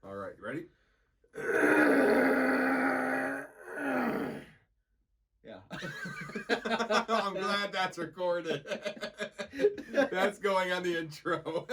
All right, ready? Yeah. I'm glad that's recorded. That's going on the intro.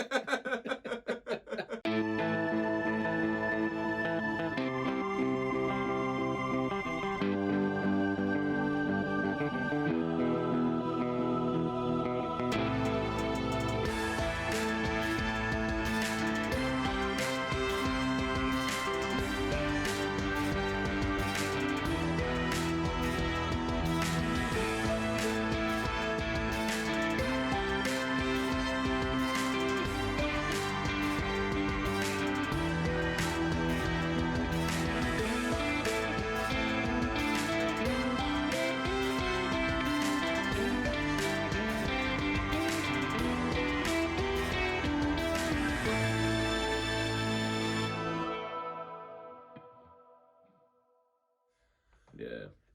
Yeah.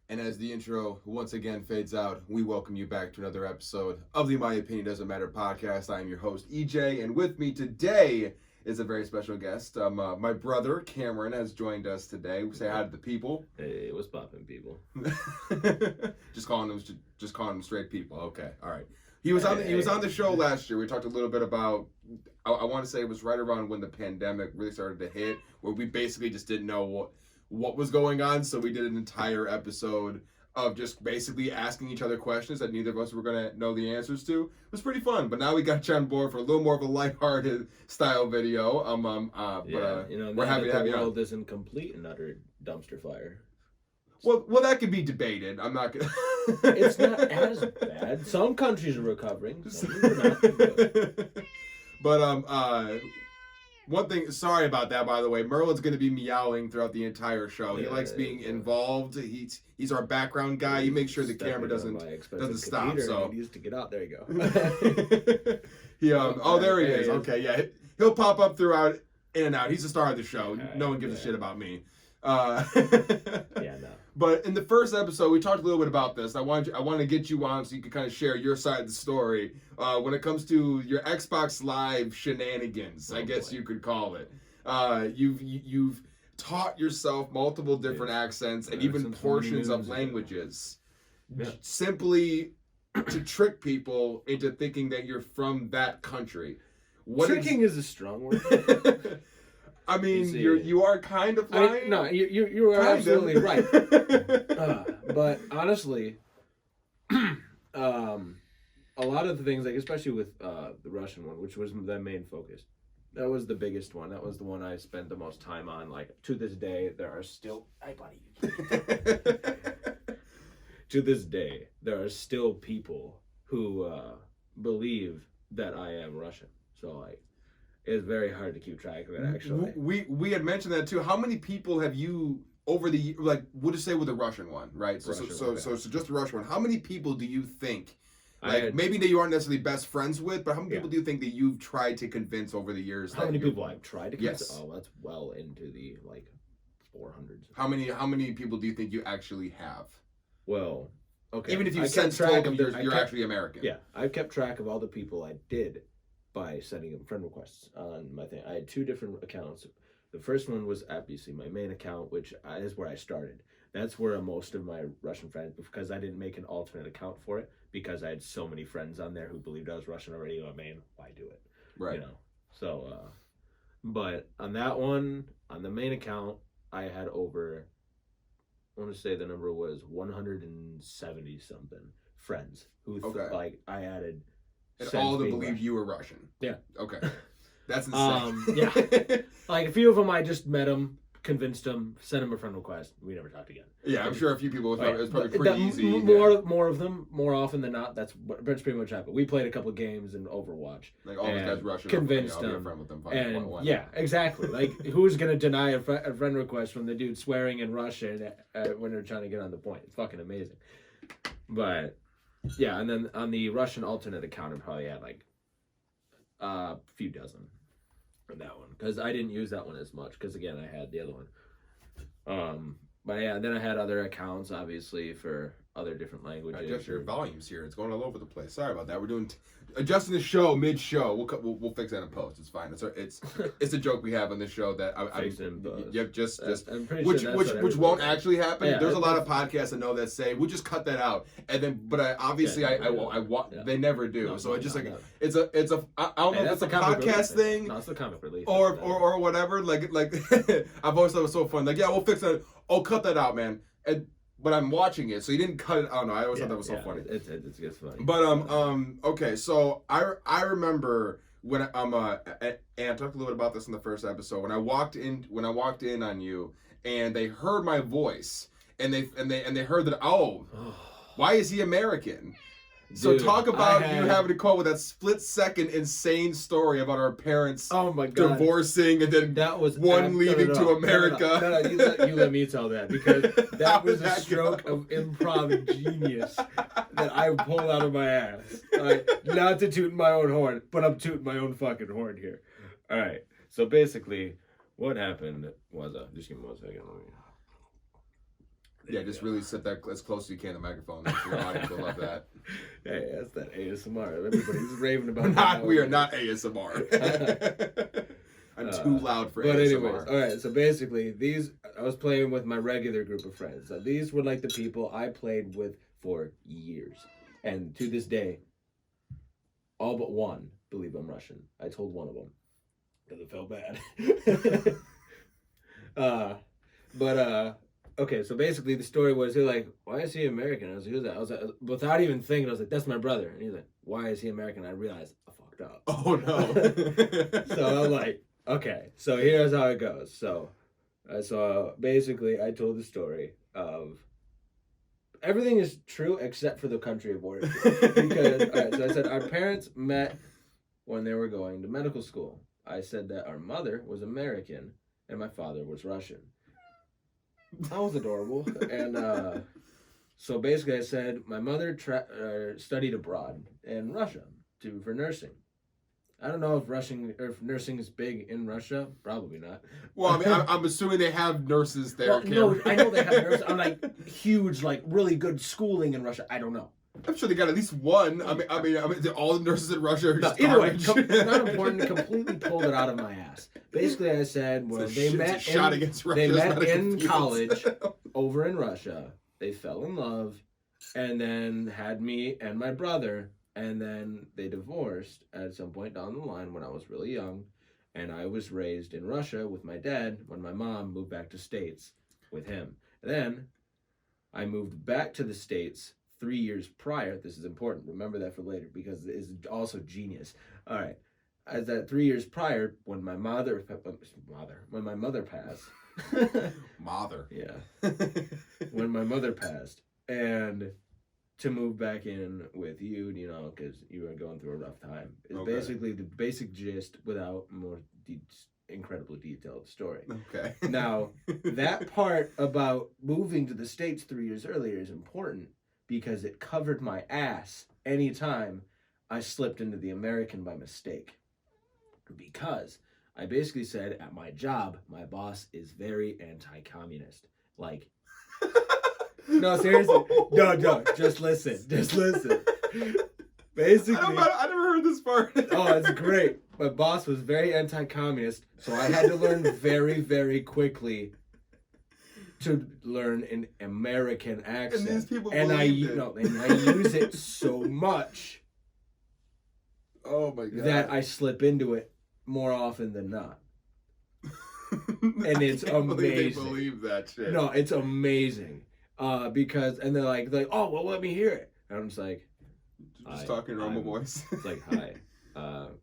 And as the intro once again fades out, we welcome you back to another episode of the My Opinion Doesn't Matter podcast. I am your host, EJ, and with me today is a very special guest. My brother, Cameron, has joined us today. We say hi to the people. Hey, what's poppin', people? just calling them straight people. Okay, all right. He was on the show last year. We talked a little bit about, I want to say it was right around when the pandemic really started to hit, where we basically just didn't know what was going on, so we did an entire episode of just basically asking each other questions that neither of us were going to know the answers to. It was pretty fun, but now we got you on board for a little more of a lighthearted style video. We're happy that the world isn't complete and utter dumpster fire. Well, that could be debated. I'm not gonna. It's not as bad. Some countries are recovering. Some are not. But one thing, sorry about that, by the way. Merlin's going to be meowing throughout the entire show. He likes being involved. He's our background guy. He makes sure the camera doesn't stop. So he used to get out. There you go. There he is. Okay, yeah, he'll pop up throughout, in and out. He's the star of the show. No one gives a shit about me. Yeah, no. But in the first episode, we talked a little bit about this. I want to get you on so you can kind of share your side of the story when it comes to your Xbox Live shenanigans. I guess you could call it. You've taught yourself multiple different accents and even portions of languages, simply to trick people into thinking that you're from that country. Tricking is a strong word. I mean, you are kind of lying. You are absolutely right. But honestly, a lot of the things, like especially with the Russian one, which was the main focus, that was the biggest one. That was the one I spent the most time on. Like to this day, there are still. Hey, buddy. To this day, there are still people who believe that I am Russian. So like. It's very hard to keep track of it, actually. We had mentioned that too. How many people have you over the we'll just say with the Russian one, right? So just the Russian one. How many people do you think, maybe that you aren't necessarily best friends with, but how many people do you think that you've tried to convince over the years? How many people I've tried to convince? Yes. Oh, that's well into the 400s. How many people do you think you actually have? Well, okay. Even if you since told them you're actually American. Yeah, I've kept track of all the people I did by sending them friend requests on my thing. I had two different accounts. The first one was obviously my main account, which is where I started. That's where most of my Russian friends, because I didn't make an alternate account for it, because I had so many friends on there who believed I was Russian already. I mean, why do it? Right. So, but on that one, on the main account, I had over, I want to say the number was 170 something friends who I added. And all of them believed you were Russian. Yeah. Okay. That's insane. Yeah. Like a few of them, I just met them, convinced them, sent them a friend request. We never talked again. Yeah, I'm sure a few people, it was probably pretty easy. More of them, more often than not, that's pretty much happened. We played a couple of games in Overwatch. Like, all those guys Russian. Convinced them. I'll be a friend with them. And yeah, exactly. Like, who's going to deny a friend request from the dude swearing in Russian when they're trying to get on the point? It's fucking amazing. But... yeah, and then on the Russian alternate account, I probably had a few dozen on that one, because I didn't use that one as much, because again, I had the other one. But yeah, then I had other accounts, obviously, for other different languages. Adjust your volumes here. It's going all over the place. Sorry about that. We're doing adjusting the show mid-show. We'll fix that in post. It's fine. It's a joke we have on the show that I'm pretty which sure that's which won't actually happen. Yeah, There's a lot of podcasts I know that say we'll just cut that out, and then they never do. No, so it's just like no. it's a I don't know if it's a podcast thing. No, it's the comic relief. Or whatever. Like I've always thought it was so fun. Like, yeah, we'll fix that. Oh, cut that out, man. But I'm watching it, so you didn't cut it. I don't know. I always thought that was so funny. It's funny. But okay. So I remember when and I talked a little bit about this in the first episode when I walked in on you and they heard my voice and they heard that why is he American? So Dude, talk about you having to come up with that split-second insane story about our parents divorcing and then that was one leaving to America. No, you let me tell that because that was a stroke of improv genius that I pulled out of my ass. Not to toot my own horn, but I'm tooting my own fucking horn here. All right. So basically, what happened was just give me 1 second. Yeah, just really sit that as close as you can to the microphone. Your audience will love that. Hey, that's that ASMR. Everybody's raving about that. We are not ASMR. I'm too loud for ASMR. But anyways, all right. So basically, I was playing with my regular group of friends. So these were like the people I played with for years, and to this day, all but one believe I'm Russian. I told one of them because it felt bad. Okay, so basically the story was, they're like, why is he American? I was like, who's that? I was like, without even thinking, I was like, that's my brother. And he's like, why is he American? I realized I fucked up. Oh, no. So I'm like, okay, so here's how it goes. So basically I told the story of everything is true except for the country of origin. Because, all right, so I said our parents met when they were going to medical school. I said that our mother was American and my father was Russian. That was adorable. And so basically I said my mother studied abroad in Russia for nursing. I don't know if nursing is big in Russia. Probably not. Well, I mean, I'm assuming they have nurses there. Well, no, I know they have nurses. I'm like huge, like really good schooling in Russia. I don't know. I'm sure they got at least one. I mean, all the nurses in Russia are just either way, it's not important. Completely pulled it out of my ass. Basically, I said, well, they met in college over in Russia. They fell in love, and then had me and my brother, and then they divorced at some point down the line when I was really young, and I was raised in Russia with my dad when my mom moved back to States with him. And then I moved back to the States 3 years prior. This is important. Remember that for later because it is also genius. All right. As that 3 years prior, when my mother passed. Mother. Yeah. When my mother passed, and to move back in with you, because you were going through a rough time. It's basically the basic gist without more incredibly detailed story. Okay. Now, that part about moving to the States 3 years earlier is important because it covered my ass anytime I slipped into the American by mistake. Because I basically said at my job, my boss is very anti-communist. Like, no, seriously. No, just listen. Basically. I never heard this part. Oh, it's great. My boss was very anti-communist, so I had to learn very, very quickly to learn an American accent. And these people and I use it so much. Oh my God. That I slip into it more often than not. And it's amazing. They believe that shit. No, it's amazing. Because they're like, oh well, let me hear it. And I'm just like, just talking normal voice. It's like, hi.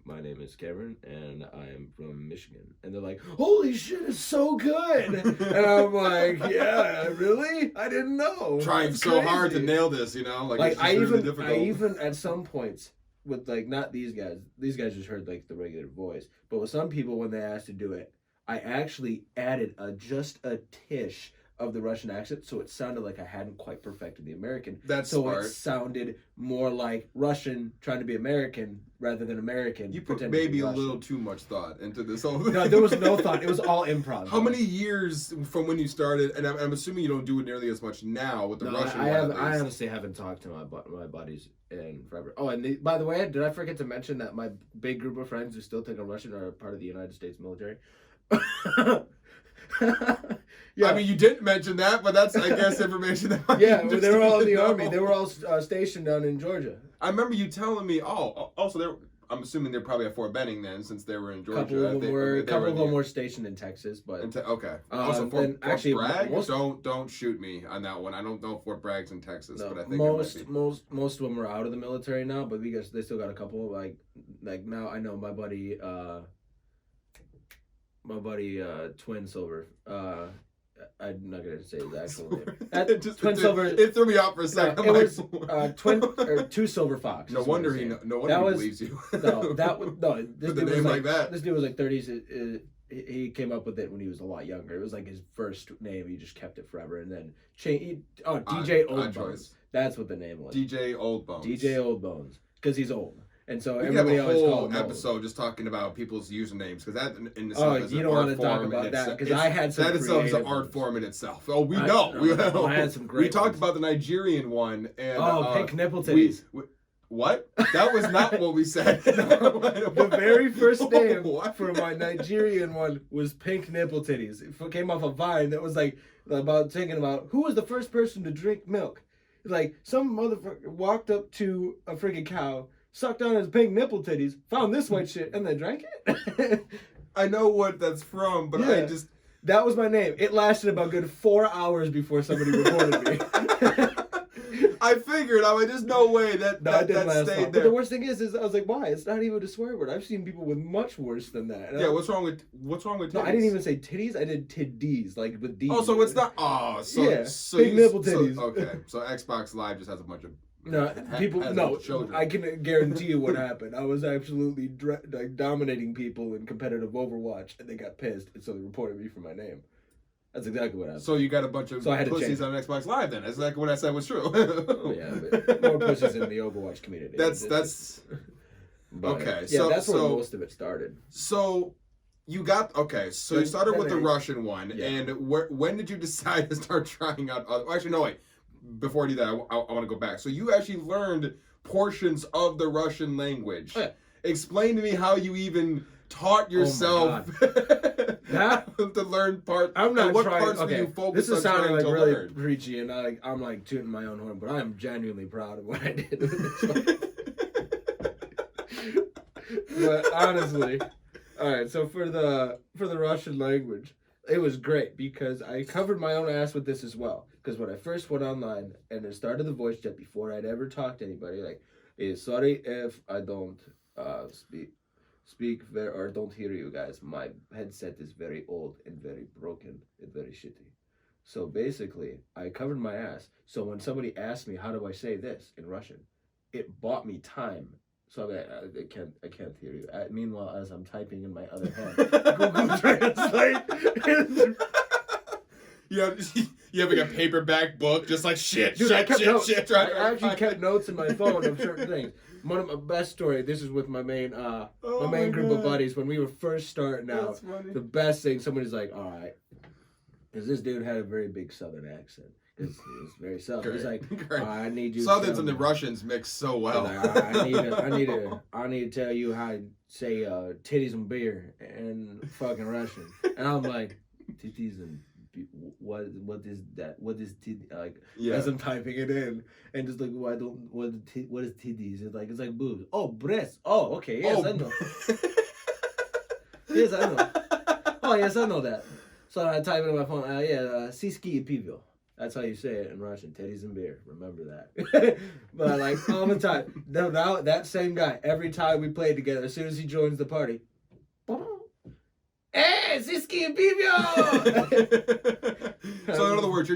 My name is Cameron, and I am from Michigan. And they're like, holy shit, it's so good! And I'm like, yeah, really? I didn't know. Trying That's so crazy. hard to nail this, Like I really difficult. even at some points with not these guys just heard like the regular voice, but with some people when they asked to do it, I actually added just a tish of the Russian accent, so it sounded like I hadn't quite perfected the American. That's so smart. It sounded more like Russian trying to be American rather than American. You put pretending to be maybe a Russian. little too much thought into this whole thing. No, there was no thought. It was all improv. How many years from when you started? And I'm assuming you don't do it nearly as much now with the Russian one. I honestly haven't talked to my buddies in forever. Oh, and by the way, did I forget to mention that my big group of friends who still take a Russian are part of the United States military? Yeah, I mean, you didn't mention that, but that's, I guess, information that I yeah, they were all in the army. They were all stationed down in Georgia. I remember you telling me. Also, I'm assuming they're probably at Fort Benning then, since they were in Georgia. Couple of them were stationed in Texas, but okay. Also, Fort Bragg. Most, don't shoot me on that one. I don't know if Fort Bragg's in Texas, no, but I think most of them are out of the military now. But because they still got a couple. Like now, I know my buddy Twin Silver. I'm not gonna say his actual name. Twin Silver. It threw me off for a second. No, it was Twin or Two Silver Fox. No wonder he believes you. No, this dude was like that. This dude was like 30s. He came up with it when he was a lot younger. It was like his first name. He just kept it forever, and then DJ Old Bones. That's what the name was. DJ Old Bones. DJ Old Bones, because he's old. And so we everybody have a always whole called him episode just talking about people's usernames, because that in oh, itself is you an don't art want to talk form about that, because I had some that itself is an art ones. form in itself. Oh, we know. I had some great. We talked ones. about the Nigerian one and pink nipple titties. What? That was not what we said. The very first name for my Nigerian one was Pink Nipple Titties. It came off a Vine that was like thinking about who was the first person to drink milk. Like some motherfucker walked up to a freaking cow, sucked on his pink nipple titties, found this white shit, and then drank it. I know what that's from, but yeah, that was my name. It lasted about good 4 hours before somebody reported me. I figured, there's no way that stayed there. But the worst thing is I was like, why? It's not even a swear word. I've seen people with much worse than that. And what's wrong with titties? No, I didn't even say titties. I did tiddies, like with D's. Oh, so it's not. Big nipple titties. Okay, so Xbox Live just has a bunch of. I can guarantee you what happened. I was absolutely dominating people in competitive Overwatch, and they got pissed, and so they reported me for my name. That's exactly what happened. So you got a bunch of pussies on Xbox Live then. That's exactly what I said was true. Oh yeah, but more pussies in the Overwatch community. That's okay. Yeah, that's where most of it started. So you started with the Russian one, and when did you decide to start trying out other? Actually, no, wait. Before I do that, I want to go back. So you actually learned portions of the Russian language. Oh, yeah. Explain to me how you even taught yourself to learn part. I'm not what trying. Parts Okay, you focus this is on sounding like really learn? Preachy, and I'm like tooting my own horn, but I am genuinely proud of what I did with this one. But honestly, all right. So for the Russian language, it was great because I covered my own ass with this as well. Because when I first went online and I started the voice chat before I'd ever talked to anybody, like, sorry if I don't speak or don't hear you guys. My headset is very old and very broken and very shitty. So basically, I covered my ass. So when somebody asked me, how do I say this in Russian, it bought me time. So I can't hear you. Meanwhile, as I'm typing in my other hand, Google Translate. You have like a paperback book, just like shit. Dude, I actually kept notes in my phone of certain things. One of my best story. This is with my main group of buddies when we were first starting out. The best thing, somebody's like, all right, because this dude had a very big Southern accent. Because he was very Southern. He's like, I need you. Southerns and the Russians mix so well. Like, I need to tell you how to say titties and beer in fucking Russian. And I'm like, titties and. What is that? What is titty? Like as I'm typing it in, and just like what is titties? It's like boobs. Oh, breasts. Oh, okay. Yes, I know. Yes, I know. Oh, yes, I know that. So I type it in my phone. Siski and pivo. That's how you say it in Russian. Titties and beer. Remember that. But like all the time. Now that same guy. Every time we played together, as soon as he joins the party. Hey, Siski and Pivio! So in other words,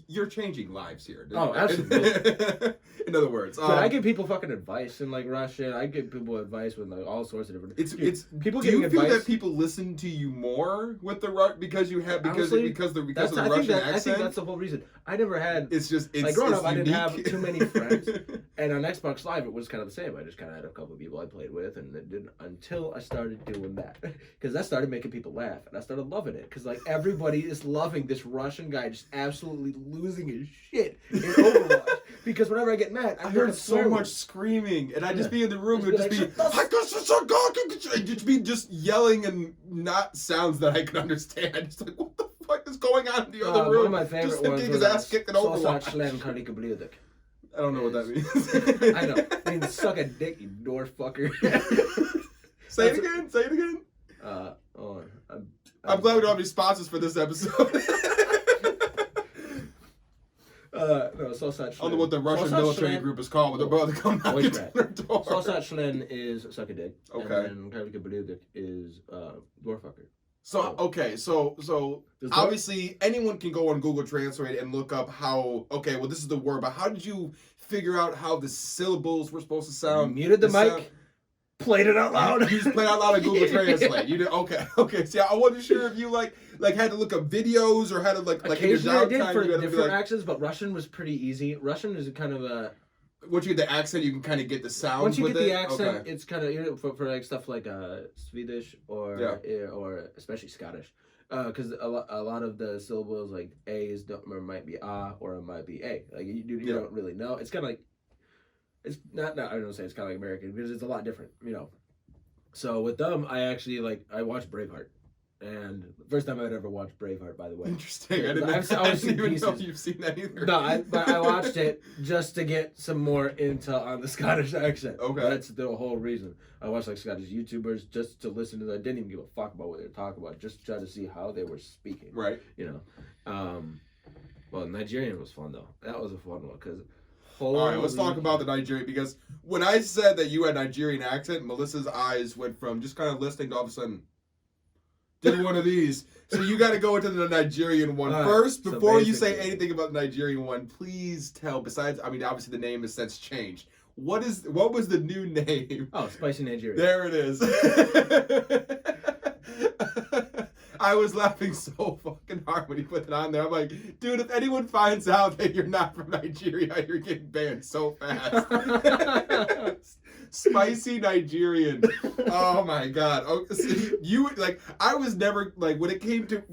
you're changing lives here. Oh, absolutely. In other words, but I give people fucking advice in like Russian. I give people advice with like all sorts of different. It's people. Do you giving feel advice, that people listen to you more with the because you have honestly, because of the I Russian think accent? I think that's the whole reason. I never had. It's like growing it's up, I didn't have unique. too many friends, and on Xbox Live it was kind of the same. I just kind of had a couple of people I played with, and it didn't until I started doing that because that started making people laugh, and I started loving it because like everybody is loving this Russian guy just absolutely losing his shit in Overwatch. Because whenever I get mad, I heard so much screaming, and I'd just be in the room, and just be just yelling and not sounds that I could understand. Just like, what the fuck is going on in the other room? One of my favorite just ones getting was his ass kicked in Overwatch. I I don't know what that means. I know. I mean, suck a dick, you dwarf fucker. Say it again. Say it again. I'm glad we don't have any sponsors for this episode. No, Sosat I don't know what the Russian military group is called, but they're about to come knock at their door. Sosat Shlen is suck a dick. Okay. And then Karlika Beludik is dwarf fucker. So okay, so obviously anyone can go on Google Translate and look up how. Okay, well this is the word, but how did you figure out how the syllables were supposed to sound? Muted the mic. Played it out loud. You just played out loud on Google Translate. You did okay. See, I wasn't sure if you like had to look up videos or had to like in your occasionally I did downtime, for you had to be different like, accents, but Russian was pretty easy. Russian is kind of a once you get the accent, you can kind of get the sound. once you with get the it. accent, Okay. it's kind of for like stuff like Swedish or especially Scottish. Because a lot of the syllables like A is or might be or it might be A. Like you don't really know. It's kind of like it's not I don't say it's kind of like American because it's a lot different, you know. So with them, I actually I watched Braveheart, and the first time I'd ever watched Braveheart, by the way. Interesting. I didn't even know you've seen that either. No, but I watched it just to get some more intel on the Scottish accent. Okay. That's the whole reason. I watched like Scottish YouTubers just to listen to that. I didn't even give a fuck about what they were talking about, just to try to see how they were speaking. Right. You know. Well, Nigerian was fun though. That was a fun one because. All right, let's talk about the Nigerian, because when I said that you had Nigerian accent, Melissa's eyes went from just kind of listening to all of a sudden, did one of these. So you got to go into the Nigerian one first. Before you say anything about the Nigerian one, please tell, besides, I mean, obviously the name has since changed. What was the new name? Oh, Spicy Nigeria. There it is. I was laughing so fucking hard when he put it on there. I'm like, dude, if anyone finds out that you're not from Nigeria, you're getting banned so fast. Spicy Nigerian. Oh my god. Oh, see, I was never when it came to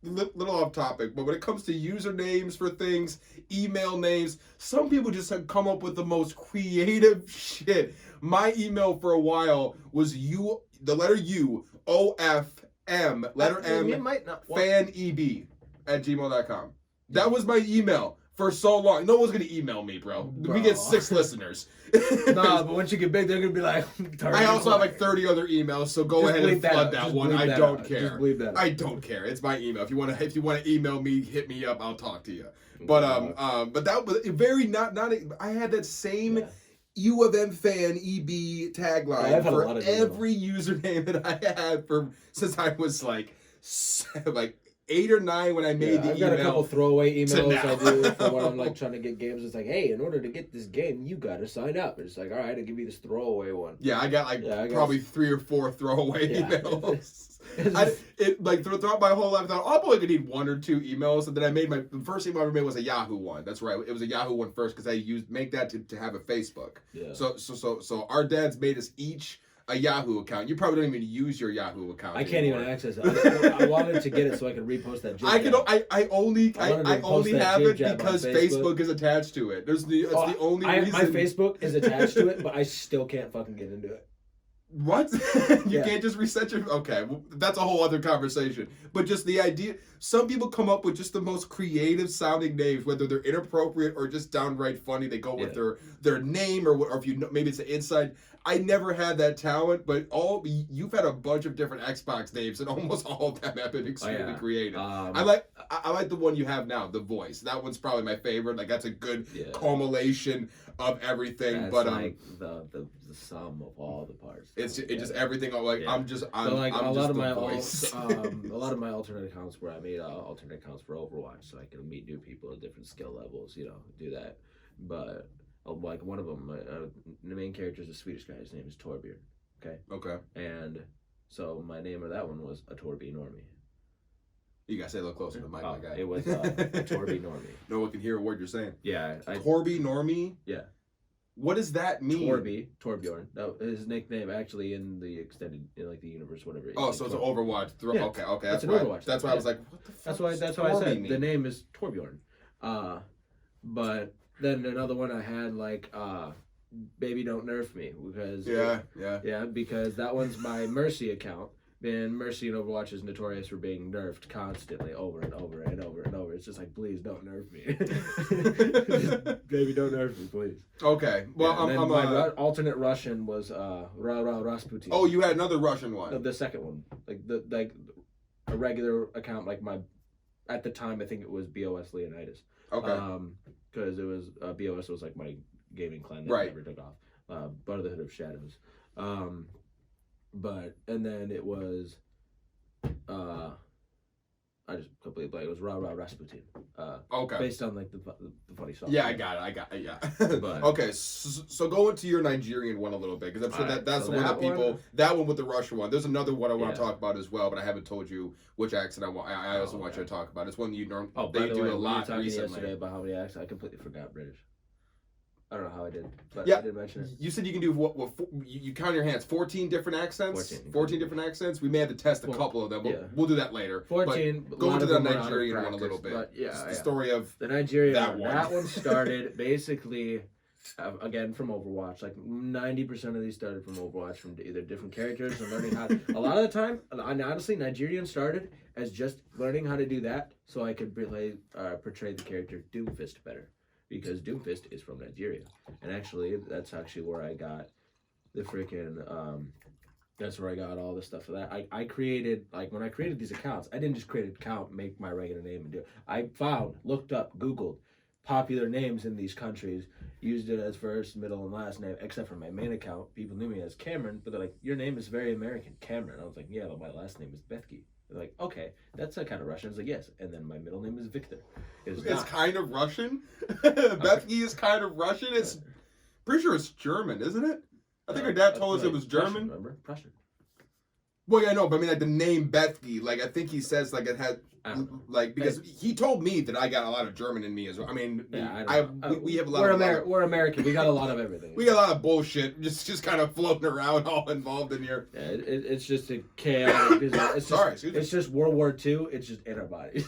little off topic, but when it comes to usernames for things, email names, some people just have come up with the most creative shit. My email for a while was the letter U, O-F-M, letter M, faneb@gmail.com. That was my email for so long. No one's gonna email me, bro. We get 6 listeners. Nah, but once you get big, they're gonna be like. I also have like 30 other emails, so go ahead and flood that one. I don't care. Just bleep that out. I don't care. It's my email. If you want to email me, hit me up. I'll talk to you. But that was very not. I had that same. U of M fan EB tagline for every username that I had since I was like 8 or 9 when I made the email. I've got a couple throwaway emails I do for when I'm like trying to get games. It's like, hey, in order to get this game, you gotta sign up. It's like, all right, I'll give you this throwaway one. Yeah, I got probably 3 or 4 throwaway emails. Throughout my whole life, I thought, I'm only gonna need 1 or 2 emails, and then the first email I ever made was a Yahoo one. That's right, it was a Yahoo one first because I make that to have a Facebook. Yeah. So our dads made us each a Yahoo account. You probably don't even use your Yahoo account. I can't even access it. I wanted to get it so I could repost that. I only have it because Facebook is attached to it. That's the only reason. My Facebook is attached to it, but I still can't fucking get into it. What? You can't just reset your... Okay, well, that's a whole other conversation. But just the idea... Some people come up with just the most creative sounding names, whether they're inappropriate or just downright funny. They go with their name or if maybe it's an inside... I never had that talent, but you've had a bunch of different Xbox names, and almost all of them have been extremely creative. I like the one you have now, The Voice. That one's probably my favorite. Like that's a good culmination of everything. That's but like the sum of all the parts. It's just everything. Like I'm just a lot of my voice. a lot of my alternate accounts where I made alternate accounts for Overwatch, so I can meet new people at different skill levels. Do that. But like one of them, the main character is a Swedish guy. His name is Torbjörn. Okay. And so my name of that one was a Torby Normie. You gotta say a little closer to the mic, my guy. It was a Torby Normie. No one can hear a word you're saying. Yeah. Torby Normie? Yeah. What does that mean? Torbjorn. That his nickname actually in the extended, in like the universe, whatever. Oh, so it's an Overwatch. Yeah. Okay. That's an Overwatch. That's why I was like, what the fuck? That's why I said the name is Torbjorn. But then another one I had like Baby Don't Nerf Me because because that one's my Mercy account. And Mercy in Overwatch is notorious for being nerfed constantly over and over and over and over. It's just like, please don't nerf me. Baby, don't nerf me, please. Okay. Well, my alternate Russian was Rasputin. Oh, you had another Russian one. The second one, like a regular account, like at the time I think it was BOS Leonidas. Okay. Because it was BOS was like my gaming clan that never took off. Brotherhood of Shadows. And then it was, I just completely blank. It was Rasputin. Okay. Based on like the funny song. Yeah, I got it. Yeah. Okay, so go into your Nigerian one a little bit because I'm sure that's the one that people. That one with the Russian one. There's another one I want to talk about as well, but I haven't told you which accent I also want you to talk about. It's one you normally do a lot recently. Yesterday about how many accents, I completely forgot British. I don't know how I did, but yeah, I did mention it. You said you can do what you count your hands, 14 different accents? 14 different accents? We may have to test a couple of them. We'll do that later. 14. But go into the Nigerian one a little bit. But the story of the Nigerian that one. That one started basically, again, from Overwatch. Like 90% of these started from Overwatch, from either different characters and learning how to... A lot of the time, and honestly, Nigerian started as just learning how to do that so I could portray the character Doomfist better. Because Doomfist is from Nigeria. And actually, that's actually where I got the freaking, that's where I got all the stuff for that. I created, like, when I created these accounts, I didn't just create an account, make my regular name and do it. I looked up, Googled popular names in these countries, used it as first, middle, and last name, except for my main account. People knew me as Cameron, but they're like, your name is very American, Cameron. I was like, yeah, but my last name is Bethke. They're like, okay, that's a kind of Russian. I was like, yes. And then my middle name is Victor. It's kind of Russian? Bethke is kind of Russian? It's pretty sure it's German, isn't it? I think her dad told us it was German. Prussian, remember? Prussian. Well, yeah, no, but I mean, like, the name Bethke, like, I think he says, like, it had, like, because he told me that I got a lot of German in me as well. I mean, we have a lot we're American. We got a lot of everything. We got a lot of bullshit just kind of floating around all involved in here. Yeah, it's just a chaotic. It's just World War II. It's just in our bodies.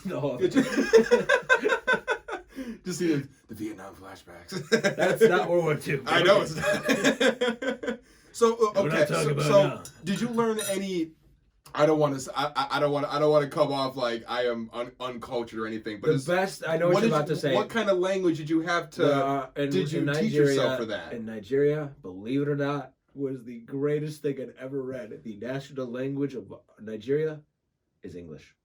Just see the Vietnam flashbacks. That's not World War II. I know it's not. So okay, so did you learn any? I don't want to come off like I am uncultured or anything. But the best I know what you're about to say. What kind of language did you have to? Did you teach yourself for that? In Nigeria, believe it or not, was the greatest thing I'd ever read. The national language of Nigeria is English.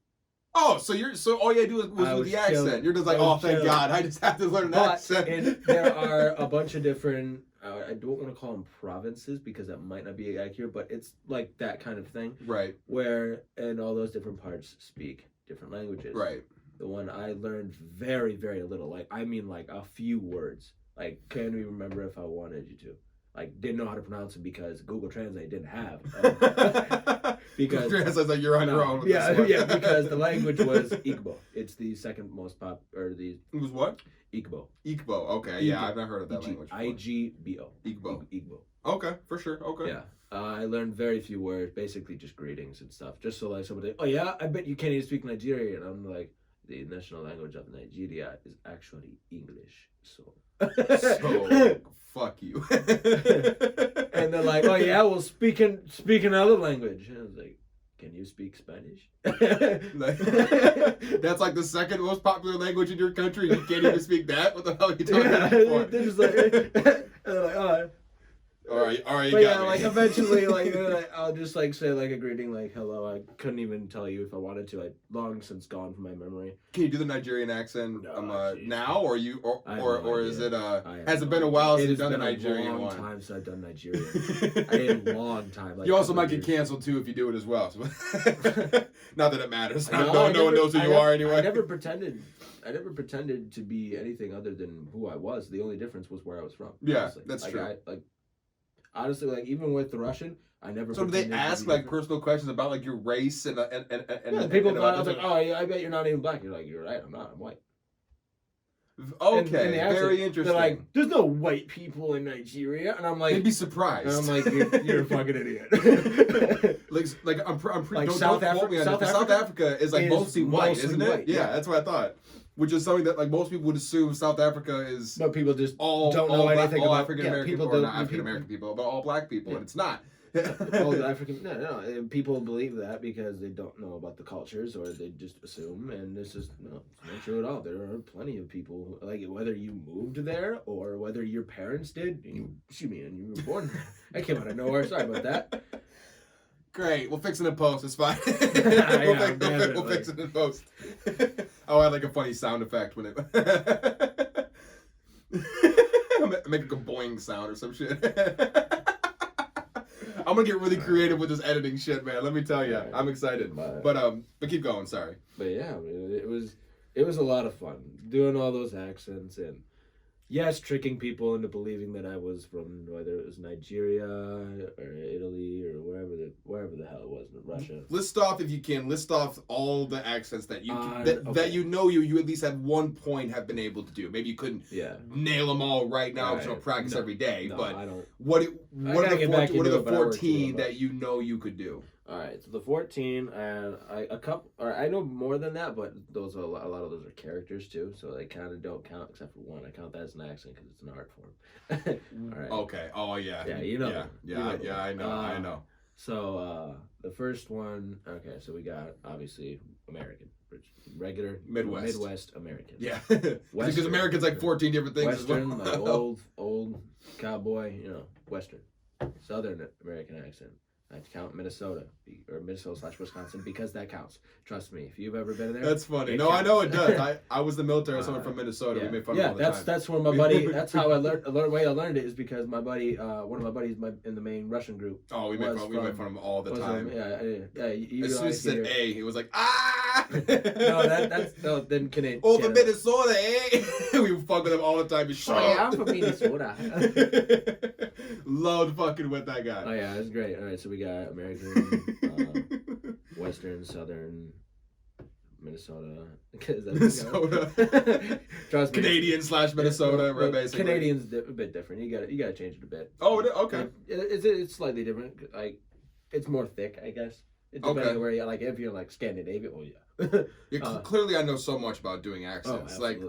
Oh, so all you had to do was with the accent. You're just like, oh, thank God, I just have to learn an accent. And there are a bunch of different. I don't want to call them provinces because that might not be accurate, but it's like that kind of thing. Right. Where, and all those different parts speak different languages. Right. The one I learned very, very little. Like, I mean, like a few words. Like, can't even remember if I wanted you to. Like, didn't know how to pronounce it because Google Translate didn't have. Because Google Translate's like, you're on your own. Yeah, because the language was Igbo. It's the second most It was what? Igbo. Igbo. Okay. Yeah, I've not heard of that language. Igbo. Igbo. Okay, for sure. Okay. Yeah. I learned very few words, basically just greetings and stuff. Just so like somebody, oh yeah, I bet you can't even speak Nigerian. I'm like, the national language of Nigeria is actually English. So fuck you. And they're like, oh yeah, well speak another language. And I was like, can you speak Spanish? That's like the second most popular language in your country. You can't even speak that? What the hell are you talking about? They're just like, and they're like, oh. All right, you But got yeah, me. like eventually, like I'll just like say like a greeting, like hello. I couldn't even tell you if I wanted to. I long since gone from my memory. Can you do the Nigerian accent No, geez. now, or you, or is it has it been a idea. while It since you've has done the been Nigerian a long one? time since I've done Nigerian. I did a long time. Like You also might years. get canceled too if you do it as well. So not that it matters. No, No one knows who you are anyway. I never pretended to be anything other than who I was. The only difference was where I was from. Yeah, honestly. that's like, true. Honestly, like even with the Russian, I never. So do they pretended to ask be like different. personal questions about like your race and People and thought I was like, oh, I bet you're not even black. You're like, you're right. I'm not. I'm white. okay, And the accent, very interesting. They're like, there's no white people in Nigeria, and I'm like, they'd be surprised. and I'm like, you're a fucking idiot. like I'm Like don't South quote me on South it. South Africa is like is mostly white, mostly isn't it? white, Yeah, yeah. that's what I thought. Which is something that like most people would assume South Africa is But people just all don't know anything all about African American people. people, or Don't, not African American people, but all black people, and it's not. all the African and people believe that because they don't know about the cultures or they just assume, and this is no, it's not true at all. There are plenty of people, like whether you moved there or whether your parents did, and you were born there. I came out of nowhere. Sorry about that. Great, we'll fix it in post. It's fine. Yeah, we'll fix it in post. I'll add like a funny sound effect when it. Make like a boing sound or some shit. I'm gonna get really creative with this editing shit, man. Let me tell you, Right. I'm excited. But keep going. Sorry. But yeah, I mean, it was a lot of fun doing all those accents and yes, tricking people into believing that I was from whether it was Nigeria or Italy or wherever the hell it was, Russia. List off if you can. List off all the accents that you okay. that you at least at one point have been able to do. Maybe you couldn't nail them all right now because you don't practice every day. No, but I don't. what are the 14 14 that you know you could do? All right, so the 14 and I know more than that, but those are a lot of those are characters too, so they kind of don't count except for one. I count that as an accent because it's an art form. All right. Okay. Oh yeah. Yeah, you know. Yeah. I know. So the first one. Okay, so we got obviously American, regular Midwest American. Yeah. Because American's like 14 different things Western, as well. like old cowboy, Western, Southern American accent. I count Minnesota or Minnesota/Wisconsin because that counts. Trust me, if you've ever been there. That's funny. No, counts. I know it does. I was the military. Someone from Minnesota. We made fun of all the time. That's where my buddy. That's how I learned. The way I learned it is because my buddy, one of my buddies, in the main Russian group. Oh, we made fun of him all the time. As soon as he said A, he was like ah. No, then Canadian. Oh, from Minnesota, eh? We fuck with him all the time. I'm from Minnesota. Loved fucking with that guy. Oh yeah, it's great. All right, so we got American, Western, Southern, Minnesota. Minnesota. Trust me. Canadian/Minnesota, right? Basically. Canadian's a bit different. You got to change it a bit. Oh, okay. It's slightly different. Like it's more thick, I guess. It depends on where you like. If you're like Scandinavia, oh yeah. Clearly, I know so much about doing accents. Oh, like.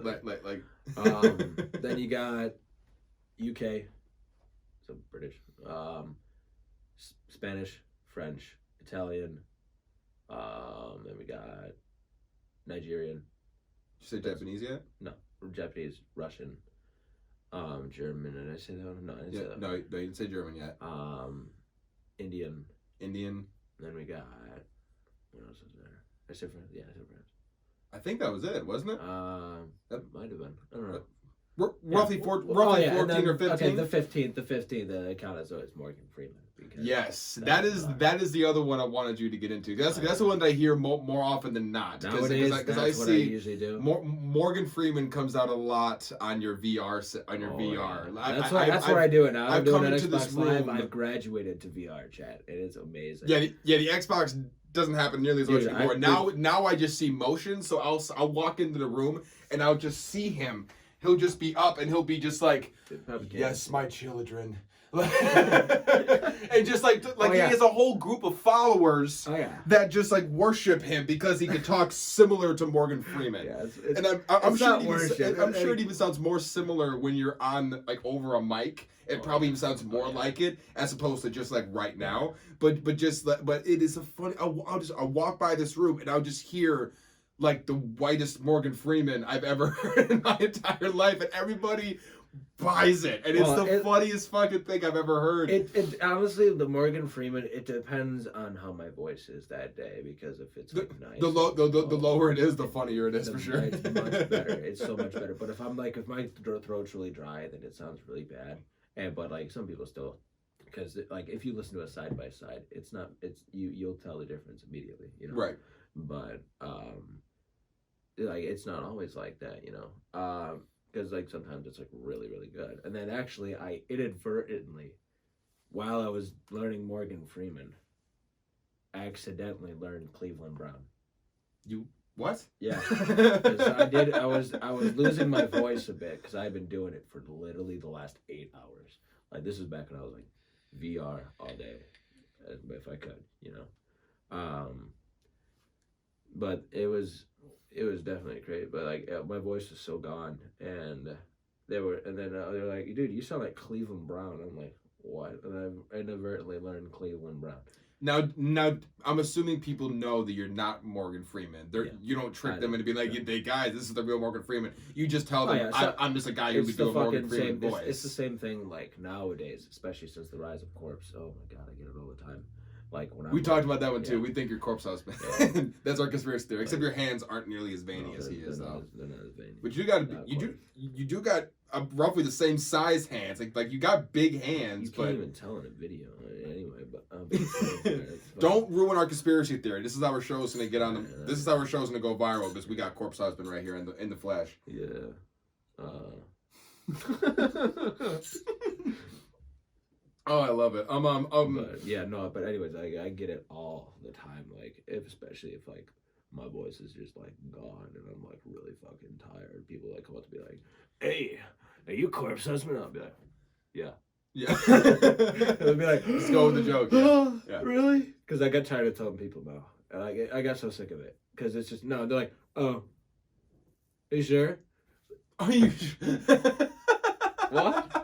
Then you got UK, so British, Spanish, French, Italian. Then we got Nigerian. Did you say Japanese yet? No, Japanese, Russian, German. Did I say that one? No, I didn't say that. No, you didn't say German yet. Indian. Then we got what else is there? I said France. Yeah, I said France. I think that was it, wasn't it? That might have been. I don't know. Roughly 14 or 15. Okay, the 15th counted, so it's Morgan Freeman. Yes, that is the other one I wanted you to get into. That's the one that I hear more often than not. Nowadays, that's what I usually do. Morgan Freeman comes out a lot on your VR. VR. Yeah. That's where I do it now. I'm doing it into Xbox this room. Live. I've graduated to VR chat. It is amazing. Yeah, the Xbox doesn't happen nearly as much anymore. Now I just see motion, so I'll walk into the room and I'll just see him. He'll just be up and he'll be just like, yes, my children. And just like he has a whole group of followers that just like worship him because he can talk similar to Morgan Freeman. And I'm sure it even sounds more similar when you're on like over a mic. It probably even sounds more like it as opposed to just like right now. But it is a funny. I'll walk by this room and I'll just hear like the whitest Morgan Freeman I've ever heard in my entire life, and everybody buys it, and it's the funniest fucking thing I've ever heard. It honestly, the Morgan Freeman, it depends on how my voice is that day, because if it's like nice, the lower it is, the funnier it is, for sure. It's much better. It's so much better. But if my throat's really dry, then it sounds really bad. But like some people still, because like if you listen to a side by side, you'll tell the difference immediately, you know. Right. But like it's not always like that, you know. Because like sometimes it's like really, really good. And then actually I inadvertently, while I was learning Morgan Freeman, accidentally learned Cleveland Brown. You what? Yeah. I was losing my voice a bit because I've been doing it for literally the last 8 hours. Like this is back when I was like VR all day, if I could, you know. But it was definitely great. But like my voice was so gone, and they were like, dude, you sound like Cleveland Brown. I'm like, what? And I inadvertently learned Cleveland Brown. Now, I'm assuming people know that you're not Morgan Freeman. You don't trick them into being like, "Hey guys, this is the real Morgan Freeman." You just tell them, "I'm just a guy who be doing Morgan Freeman voice." It's the same thing like nowadays, especially since the rise of Corpse. Oh my god, I get it all the time. Like when we talked about that one too. We think you're Corpse husband. Yeah. That's our conspiracy theory. Except your hands aren't nearly as veiny as he is, though. They're not as veiny. But you do got roughly the same size hands. Like you got big hands. You can't even tell in a video anyway. But don't ruin our conspiracy theory. This is our show's gonna get on the. This is our show's gonna go viral because we got Corpse husband right here in the flesh. Yeah. Oh, I love it. But yeah, no, but anyways, I get it all the time. Like, especially if like my voice is just like gone and I'm like really fucking tired. People like come up to be like, "Hey, are you Corpse husband?" I'll be like, "Yeah." Yeah. They'll be like, "Let's go with the joke." Yeah. Really? Because I got tired of telling people no. And I got so sick of it. Because it's just no. They're like, "Oh, are you sure? Are you?" What?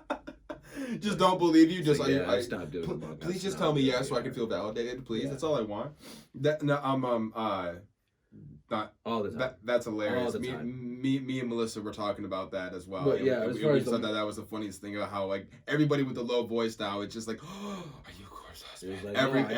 Just don't believe you. Just like, I stopped doing it. Please just tell me yes, so I can feel validated. Please, that's all I want. That no, not all the time. That's hilarious. All the time. Me and Melissa were talking about that as well. But yeah, we said that was the funniest thing about how like everybody with the low voice now, it's just like, oh, are you Corpse husband? Like, everybody.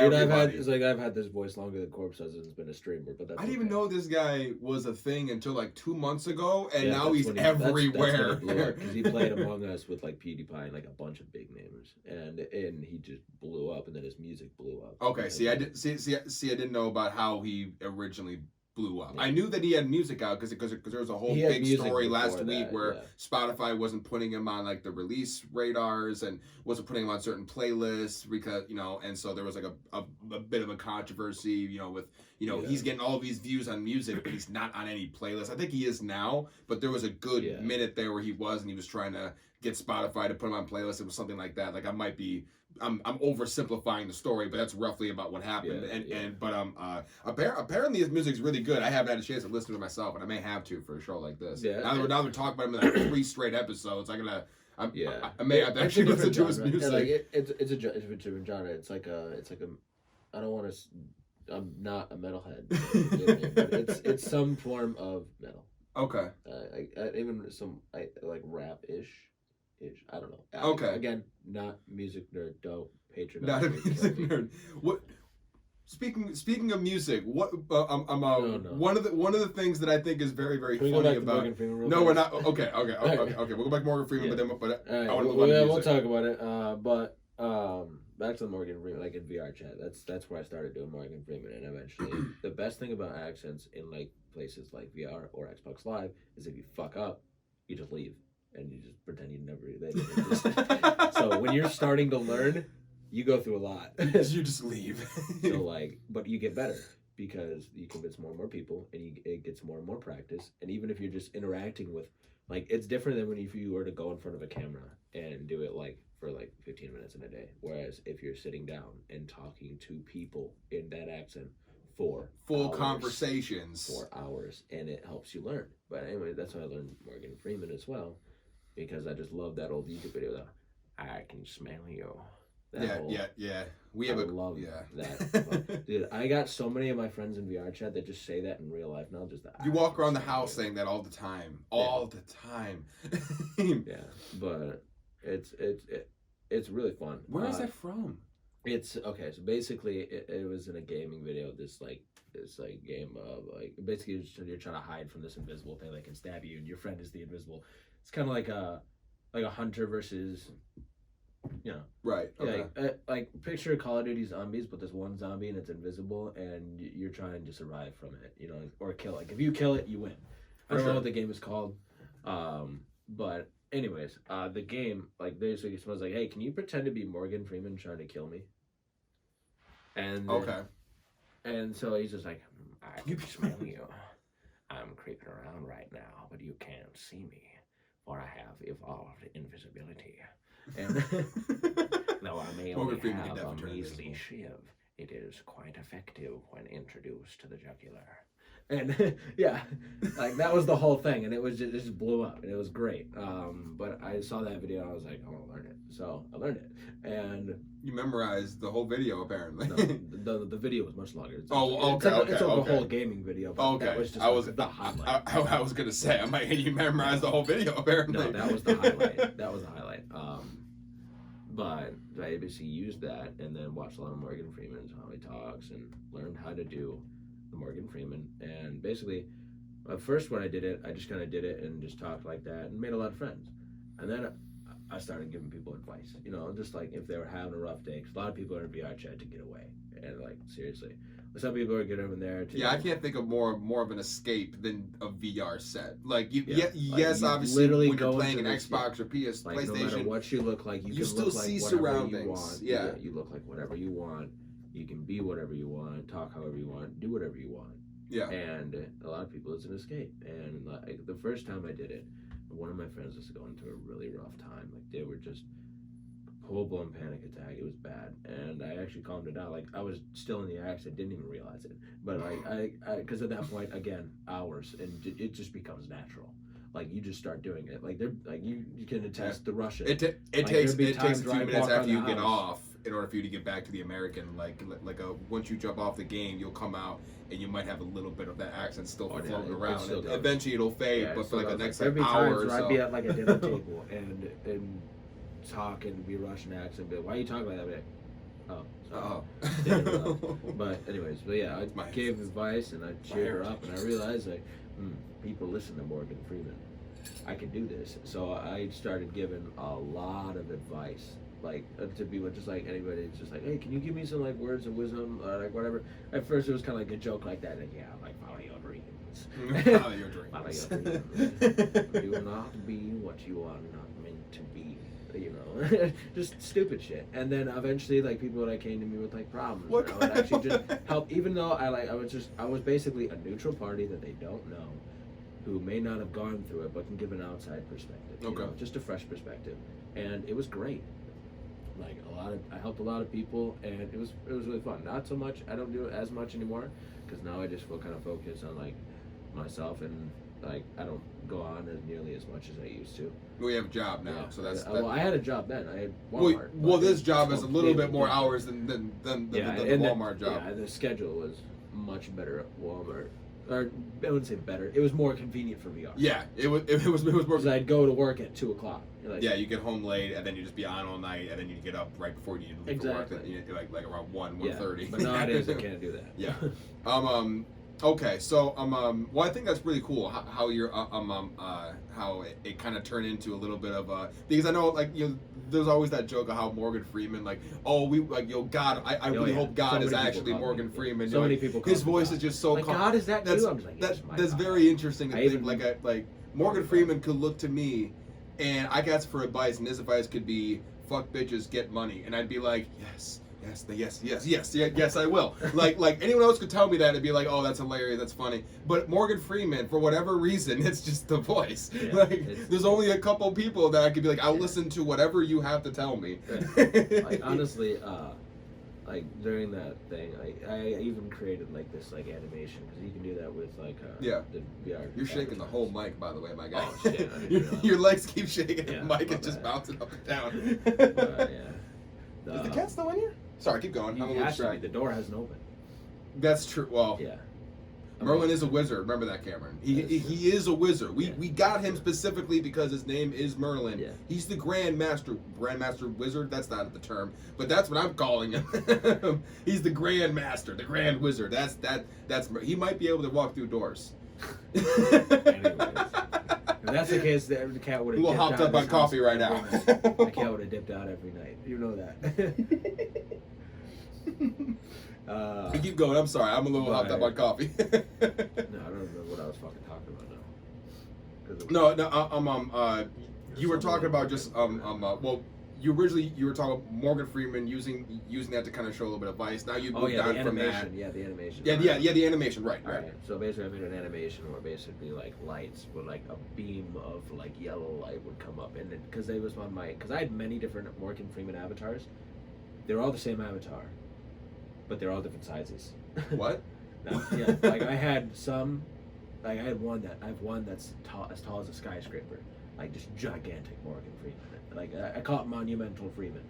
I've had this voice longer than Corpse husband's been a streamer, but that's I didn't even know this guy was a thing until like 2 months ago, and now he's everywhere. Because he played Among Us with like PewDiePie and like a bunch of big names, and he just blew up, and then his music blew up. Okay, I didn't know about how he originally blew up. Yeah. I knew that he had music out because there was a whole big story last week where Spotify wasn't putting him on like the release radars and wasn't putting him on certain playlists because and so there was like a bit of a controversy with he's getting all of these views on music but he's not on any playlist. I think he is now, but there was a good minute there where he was trying to get Spotify to put him on playlists. It was something like that. Like I'm oversimplifying the story, but that's roughly about what happened. Apparently his music's really good. I haven't had a chance to listen to it myself, and I may have to for a show like this. Yeah. Now they're talking about him in like 3 straight episodes. I may have to actually listen to his music. Like it's a different genre. It's like I don't want to. I'm not a metalhead, but it's some form of metal. Okay. Even some like rap-ish. I don't know. Okay. Again, not music nerd. Don't patronize. Not a music nerd. What? Speaking of music, what? One of the things that I think is very very funny about. No, we're not. Okay. We'll go back to Morgan Freeman, I want to move on to music. We'll talk about it. Back to the Morgan Freeman, like in VR chat. That's where I started doing Morgan Freeman, and eventually, the best thing about accents in like places like VR or Xbox Live is if you fuck up, you just leave. And you just pretend you never did. So when you're starting to learn, you go through a lot. You just leave. But you get better because you convince more and more people, and it gets more and more practice. And even if you're just interacting with, like, it's different than if you were to go in front of a camera and do it like for like 15 minutes in a day. Whereas if you're sitting down and talking to people in that accent for full conversations, 4 hours, and it helps you learn. But anyway, that's why I learned Morgan Freeman as well. Because I just love that old YouTube video. I can smell you. Yeah. We I have love yeah. that. Dude, I got so many of my friends in VR chat that just say that in real life now. Just that You walk around the house saying that all the time. All the time. Yeah, but it's really fun. Where is that from? It's okay. So basically, it was in a gaming video. This game of like basically you're trying to hide from this invisible thing that can stab you, and your friend is the invisible. It's kind of like a hunter versus, you know. Right. Okay. Like picture Call of Duty zombies, but there's one zombie and it's invisible, and you're trying to survive from it, you know, or kill it. Like if you kill it, you win. I don't know what the game is called, but anyways, the game like basically smells like, hey, can you pretend to be Morgan Freeman trying to kill me? And okay. And so he's just like, I can smell you. I'm creeping around right now, but you can't see me, for I have evolved invisibility. And though I may only have a measly shiv, it is quite effective when introduced to the jugular. And yeah, like that was the whole thing, and it just blew up, and it was great. But I saw that video, and I was like, I want to learn it, so I learned it, and you memorized the whole video apparently. No, the video was much longer. It's a whole gaming video. But that was just the highlight. I was gonna say, I'm like, you memorized the whole video apparently. No, that was the highlight. That was the highlight. But I basically used that, and then watched a lot of Morgan Freeman's how he talks, and learned how to do the Morgan Freeman. And basically, at first when I did it, I just kind of did it and just talked like that and made a lot of friends. And then I started giving people advice, you know, just like if they were having a rough day. Cause a lot of people are in VR chat to get away, and like seriously, some people are getting in there. Yeah, I can't think of more of an escape than a VR set. Like you, like yes, you obviously when you're playing an Xbox or like, PlayStation, no matter what you look like, you can still look like see whatever surroundings. you want. Yeah, you look like whatever you want. You can be whatever you want, talk however you want, do whatever you want. Yeah. And a lot of people, it's an escape. And like the first time I did it, one of my friends was going through a really rough time. Like they were just full-blown panic attack. It was bad, and I actually calmed it down. Like I was still in the accident, didn't even realize it. But like I because at that point, again, hours, and it just becomes natural. Like you just start doing it. Like they're like you can attest the Russian. It takes a few minutes after you get off in order for you to get back to the American. Like once you jump off the game, you'll come out and you might have a little bit of that accent still floating around. Eventually it'll fade, but for like the next hour or so. I'd be at like a dinner table and talk and be Russian accent, but why are you talking like that? But anyways, yeah, I gave advice and I cheered her up, and I realized like people listen to Morgan Freeman. I can do this, so I started giving a lot of advice, like to people, just like anybody. It's just like, hey, can you give me some like words of wisdom, like whatever. At first, it was kind of like a joke like that, like yeah, like follow your dreams. Follow your dreams. Follow your dreams. Do not be what you are not meant to be. You know, just stupid shit. And then eventually, like people that came to me with like problems, and I would actually just help. Even though I was basically a neutral party that they don't know, who may not have gone through it, but can give an outside perspective. You know, just a fresh perspective, and it was great. Like I helped a lot of people, and it was really fun. Not so much. I don't do it as much anymore because now I just feel kind of focused on like myself, and like I don't go on as nearly as much as I used to. We have a job now, so that's. Well, I had a job then. I had Walmart. Well, this job is a little bit more hours than the Walmart job. Yeah, the schedule was much better at Walmart. Or I wouldn't say better. It was more convenient for VR. Yeah, it was more. Because I'd go to work at 2:00. Like, yeah, you get home late, and then you just be on all night, and then you get up right before you leave for work. Like around 1:30. But nowadays I can't do that. Yeah. Okay, so well, I think that's really cool how you're how it kind of turned into a little bit of because I know like there's always that joke of how Morgan Freeman like God I really hope God is actually Morgan Freeman. So many people. His voice is just so like God is that that's, you? I'm just like, that's very interesting to think like Morgan Freeman could look to me, and I could ask for advice, and his advice could be fuck bitches, get money, and I'd be like yes. Yes, I will. Like anyone else could tell me that, it'd be like, oh, that's hilarious, that's funny. But Morgan Freeman, for whatever reason, it's just the voice. Yeah, there's only a couple people that I could be like, I'll listen to whatever you have to tell me. Like honestly, like during that thing, I even created like this like animation because you can do that with like the VR. You're shaking the whole mic, by the way, my guy. Oh shit! Your legs keep shaking. The mic is just bouncing up and down. Yeah. Is the cat still in here? Sorry, keep going. I'm a little distracted. The door hasn't opened. That's true. Well, yeah. Merlin is a wizard. Remember that, Cameron. He is a wizard. We got him specifically because his name is Merlin. Yeah. He's the Grandmaster Wizard. That's not the term, but that's what I'm calling him. He's the Grandmaster, the Grand Wizard. That's he might be able to walk through doors. Anyways. If that's the case, the cat would have. A little hopped up on coffee right now. The cat would have dipped out every night. You know that. Keep going. I'm sorry. I'm a little hopped up on coffee. No, I don't remember what I was fucking talking about now. You were talking about just well, you were talking about Morgan Freeman using that to kind of show a little bit of Vice. Now you moved on from that. Yeah, the animation. Yeah, the animation. Right. So basically, I made an animation where basically like lights would like a beam of like yellow light would come up, and because they was on because I had many different Morgan Freeman avatars. They were all the same avatar, but they're all different sizes. What? Yeah, like I had one that's as tall as a skyscraper, like just gigantic Morgan Freeman. Like I call it Monumental Freeman.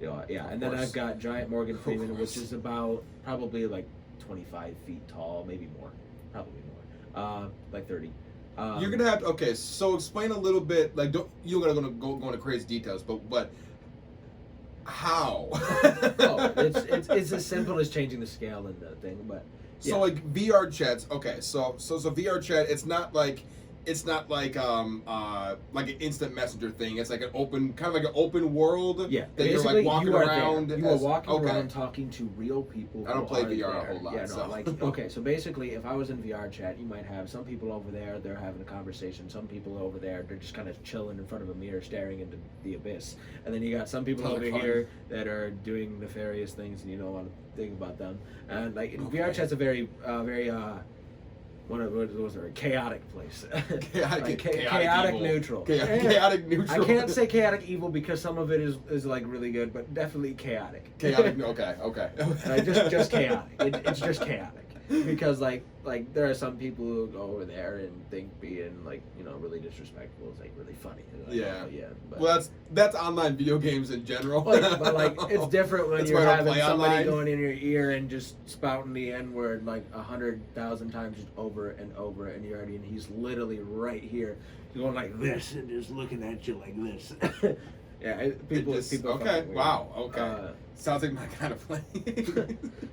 Yeah, and then I've got Giant Morgan Freeman, which is about probably like 25 feet tall, maybe more, probably more, like 30. You're gonna have to, so explain a little bit. Like, you're gonna go into crazy details, but how? It's as simple as changing the scale and the thing, but yeah. So like VR chats. Okay, so VR chat. It's not like an instant messenger thing. It's like an open, kind of like an open world. Yeah, that you're like walking around. You are walking around talking to real people. I don't play VR a whole lot. Yeah, no, so. like okay, so basically, if I was in VR chat, you might have some people over there. They're having a conversation. Some people over there, they're just kind of chilling in front of a mirror, staring into the abyss. And then you got some people over here that are doing nefarious things, and you don't want to think about them. And like VR chat's a very what was there? A chaotic place. Chaotic neutral. Chaotic neutral. I can't say chaotic evil because some of it is like really good, but definitely chaotic. Chaotic. Okay. Just chaotic. It's just chaotic because like there are some people who go over there and think being like really disrespectful is like really funny. Like, yeah. But, well, that's online video games in general. But like it's different when you're having somebody going in your ear and just spouting the N-word like 100,000 times just over and over, and he's literally right here going like this and just looking at you like this. Yeah, people. Okay. Wow. Okay. Sounds like my kind of play.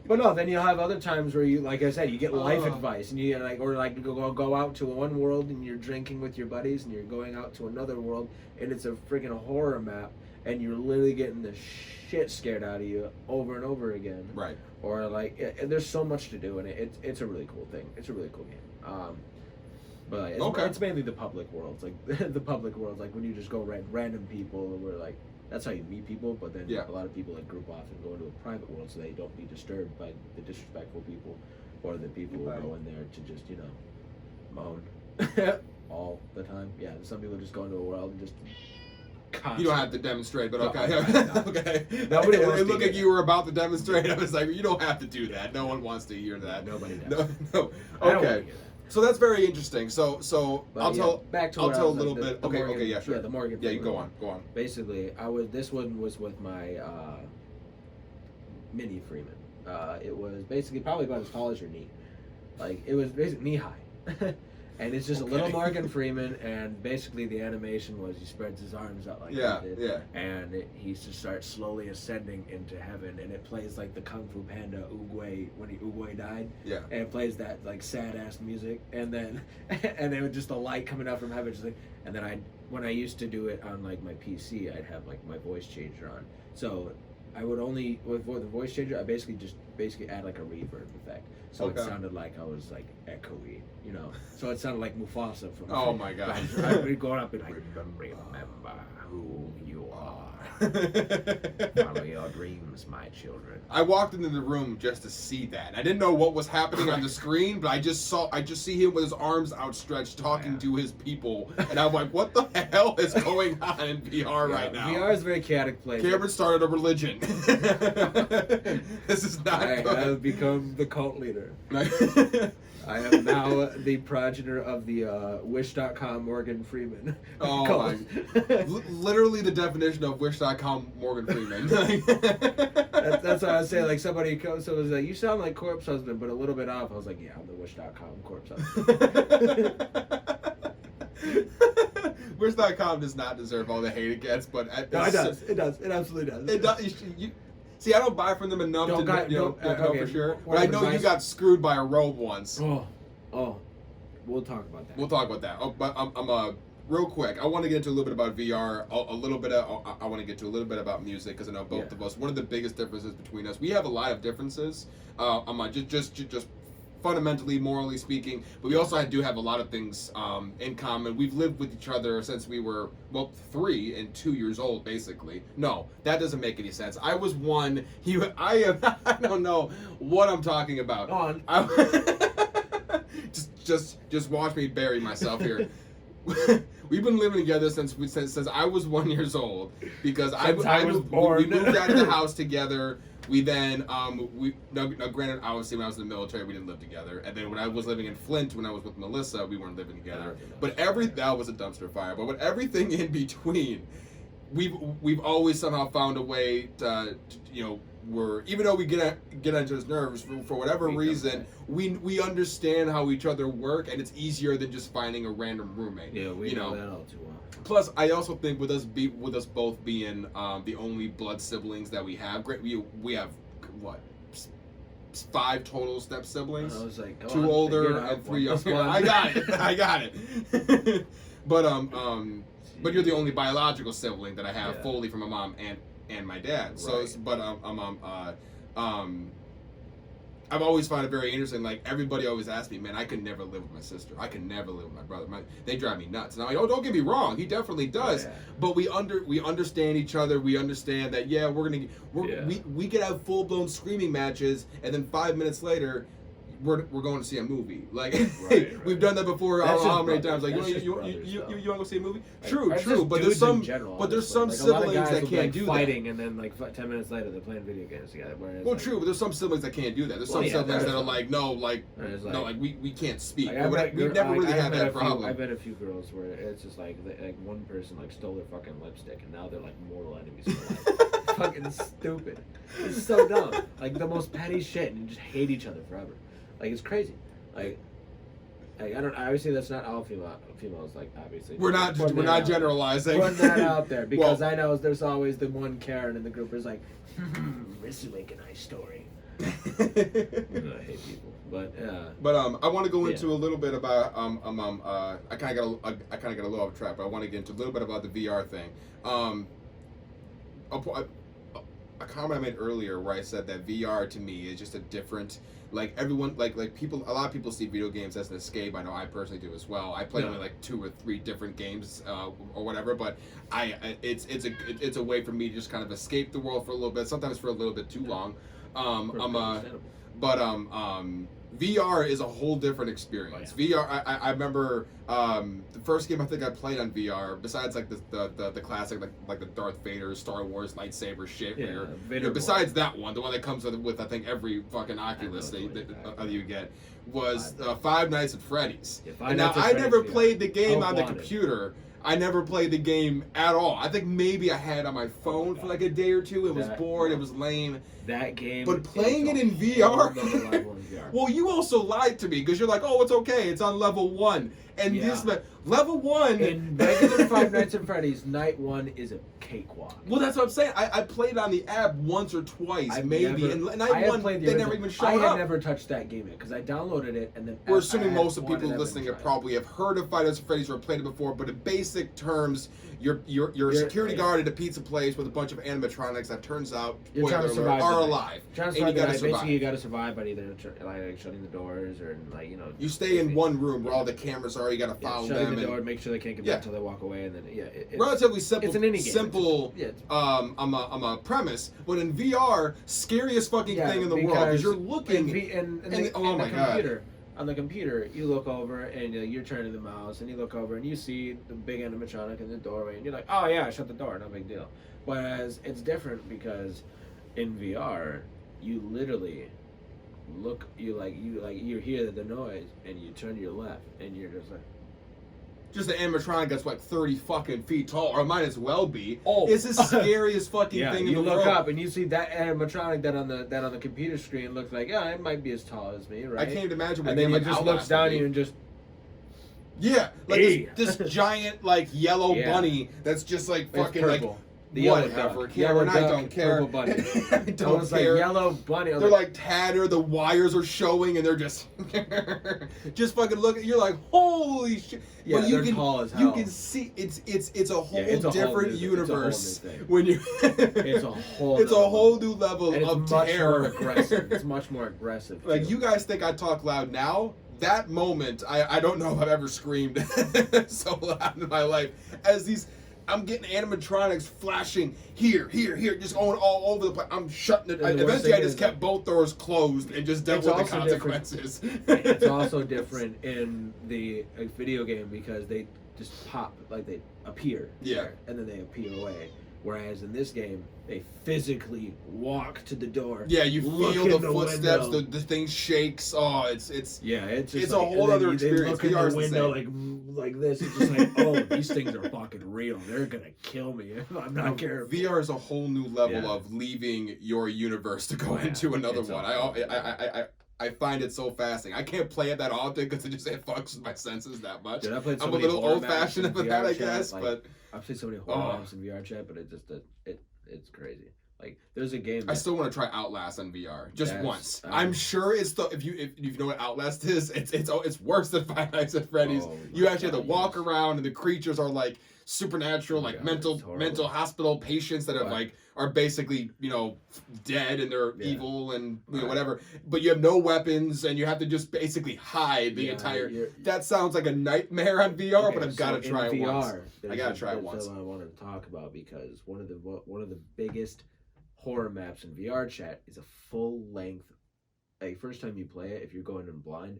But no, then you'll have other times where you, like I said, you get life advice, and you go out to one world and you're drinking with your buddies, and you're going out to another world, and it's a freaking horror map, and you're literally getting the shit scared out of you over and over again. Right. Or there's so much to do, and it's a really cool thing. It's a really cool game. But it's mainly the public worlds, like the public worlds, like when you just go random people, where like that's how you meet people. But then a lot of people like group off and go into a private world, so they don't be disturbed by the disrespectful people or the people who go in there to just moan all the time. Yeah, some people just go into a world and just. You don't have to demonstrate, but okay. No. Okay. Nobody wants it looked like you were about to demonstrate. I was like, you don't have to do that. No one wants to hear that. Nobody does. No. Okay. So that's very interesting. So I'll tell a little bit. Okay. Yeah, sure. Yeah, the Morgan. Yeah, you go on. Basically, this one was with my mini Freeman. It was basically probably about as tall as your knee. Like it was basically knee high. And it's just a little Morgan Freeman, and basically the animation was he spreads his arms out like that. Yeah. And he just starts slowly ascending into heaven, and it plays like the Kung Fu Panda Oogway when Oogway died. Yeah. And it plays that like sad ass music, and then was just the light coming out from heaven, just like, and then when I used to do it on like my PC, I'd have like my voice changer on, so I would only with the voice changer I basically add like a reverb effect, so it sounded like I was like echoey, so it sounded like Mufasa from oh my god. I'd be going up and like remember who you are. Follow your dreams, my children. I walked into the room just to see that. I didn't know what was happening on the screen, but I just see him with his arms outstretched talking to his people, and I'm like, what the hell is going on in VR right now? VR is a very chaotic place. Cameron started a religion. This is not good. I've become the cult leader. I am now the progenitor of the Wish.com Morgan Freeman. Oh my! Literally the definition of Wish.com Morgan Freeman. That's what I was saying. Like somebody comes, so it was like, "You sound like Corpse Husband, but a little bit off." I was like, "Yeah, I'm the Wish.com Corpse Husband." Wish.com does not deserve all the hate it gets, but No, it does. It does. It absolutely does. It does. See, I don't buy from them enough to know okay, for sure. But I know you got screwed by a robe once. Oh, we'll talk about that. We'll talk about that. Oh, but I'm real quick. I want to get into a little bit about VR. A little bit. I want to get to a little bit about music because I know both of us. One of the biggest differences between us. We have a lot of differences. Just fundamentally, morally speaking, but we also do have a lot of things in common. We've lived with each other since we were 3 and 2 years old, basically. No, that doesn't make any sense. I was 1. I don't know what I'm talking about. On. Just watch me bury myself here. We've been living together since I was 1 year old because I was born. We moved out of the house together. We then granted, obviously when I was in the military we didn't live together, and then when I was living in Flint when I was with Melissa we weren't living together. But that was a dumpster fire. But with everything in between, we've always somehow found a way to even though we get on each other's nerves for whatever reason, we understand how each other work, and it's easier than just finding a random roommate. Yeah, we know that all too well. Plus, I also think with us both being the only blood siblings that we have, we have what 5 total step siblings. I was like, 2 older and 3 younger. I got it. But you're the only biological sibling that I have fully from my mom and my dad. So, right. I've always found it very interesting. Like everybody always asks me, man, I could never live with my sister. I could never live with my brother. They drive me nuts. And I'm like, oh, don't get me wrong, he definitely does. Yeah. But we understand each other. We understand that we could have full blown screaming matches, and then 5 minutes later, we're going to see a movie. Like we've done that before. How many times? Like you want to go see a movie? True. But there's some siblings that can't do that. Fighting and then 10 minutes later they're playing video games together. True, but there's some siblings that can't do that. There's some siblings that are like, no, we can't speak. We've never really had that problem. I've met a few girls where it's just like one person stole their fucking lipstick and now they're like mortal enemies for life. Fucking stupid. It's so dumb. Like the most petty shit, and you just hate each other forever. Like it's crazy. Like I obviously that's not all females. Like obviously we're not generalizing. Putting that out there because I know there's always the one Karen in the group who's like, this is like a nice story. I hate people, but I want to go into a little bit about I kind of got a little off track, but I want to get into a little bit about the VR thing. A comment I made earlier where I said that VR to me is just a different. Like everyone, people, a lot of people see video games as an escape. I know I personally do as well. I play only 2 or 3 different games or whatever, but it's a way for me to just kind of escape the world for a little bit. Sometimes for a little bit too long. VR is a whole different experience. VR, I remember the first game I think I played on VR, besides the classic like the Darth Vader Star Wars lightsaber shit. Besides that one, the one that comes with I think every fucking Oculus that you get, was Five Nights at Freddy's. And now I never played the game on the computer. I never played the game at all. I think maybe I had it on my phone for a day or 2. It was bored. It was lame. That game. But playing it in VR. Well, you also lied to me because you're like, oh, it's okay. It's on level 1. And this level 1 in regular Five Nights at Freddy's, night 1 is a cakewalk. Well, that's what I'm saying. I played on the app once or twice, and night 1 they never even showed up. I had never touched that game yet because I downloaded it and then. We're assuming most of people listening probably have heard of Five Nights at Freddy's or played it before, but in basic terms, you're a security guard at a pizza place with a bunch of animatronics that turns out are alive. And you gotta survive. Basically, you gotta survive by either shutting the doors or you stay in one room where all the cameras are. You gotta follow them. Shutting the door, make sure they can't get back until they walk away, and then it's relatively simple. It's an indie game. Simple. I'm a premise, but in VR, scariest fucking thing in the world because you're looking oh my god. On the computer, you look over and you're turning the mouse, and you look over and you see the big animatronic in the doorway, and you're like, oh yeah, shut the door, no big deal. Whereas it's different because in VR, you literally you hear the noise and you turn to your left and you're just like, just an animatronic that's like 30 fucking feet tall, or might as well be. Oh. It's the scariest fucking yeah, thing in you the look world. up and you see that animatronic that on the computer screen looks like, yeah, it might be as tall as me, right? I can't imagine what and then game it like just Outlast looks down would at be. you and just, Yeah, like Hey. this giant like yellow Yeah. bunny that's just like it's fucking like purple. The yellow whatever. duck. Cameron, Yellow I duck, don't care. purple bunny. I It don't was care. like yellow bunny. I was They're like tattered. The wires are showing, and they're just just fucking looking. You're like, holy shit! Yeah, but you they're can tall as you hell. can see it's a whole it's a whole different new- universe it's a whole new thing. when you. It's a whole. It's a nother whole level. new level And it's of much terror. more aggressive. It's much more aggressive. Like, too. you guys think I talk loud now? That moment, I don't know if I've ever screamed so loud in my life as these. I'm getting animatronics flashing here, just going all over the place. I'm shutting it. And the worst Eventually, I thing just is kept both doors closed and just dealt It's with the also different. consequences. It's also different in the video game because they just pop, like they appear. Yeah. there, and then they appear away. Whereas in this game, they physically walk to the door. Yeah, you look feel in the footsteps. window. The thing shakes. Oh, it's Yeah, it's just It's a like, whole and then other they experience. look in VR is the the window same. like this. It's just like, oh, these things are fucking real. They're gonna kill me if I'm not careful. VR is a whole new level Yeah. of leaving your universe to go Oh, yeah. into another It's one. a- I find it so fascinating. I can't play it that often because it fucks with my senses that much. Dude, I played so I'm a many little horror old fashioned maps in with that, VR I chat, guess. like, But I've played so many horror Oh. maps in VR chat, but it's crazy. Like there's a game. I still want to try Outlast on VR just That's- once. I'm sure it's the if you know what Outlast is, it's worse than Five Nights at Freddy's. Oh You my actually have to God, walk yes. around, and the creatures are like supernatural, Oh my like God, mental it's horrible. mental hospital patients that have Right. like are basically dead and they're Yeah. evil and Right. whatever. But you have no weapons and you have to just basically hide the Yeah, entire. you're- That sounds like a nightmare on VR, Okay, but I've got to so try in it once. VR, I gotta try it once. That's what I wanted to talk about because one of the biggest horror maps in VR chat is a full length. Like first time you play it, if you're going in blind,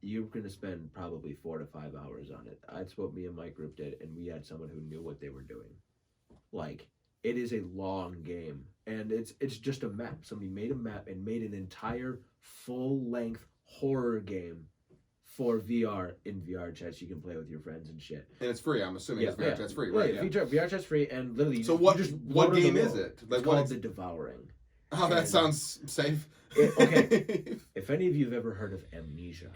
you're gonna spend probably 4 to 5 hours on it. That's what me and my group did, and we had someone who knew what they were doing. Like it is a long game, and it's just a map. Somebody made a map and made an entire full length horror game for VR in VR chats. You can play with your friends and shit. And it's free. I'm assuming it's VR. That's free, Yeah, right? Yeah. VR chat's free, and literally. So what game is it? It's Like called what? The Devouring. Oh, that and- sounds safe. Okay. If any of you have ever heard of amnesia,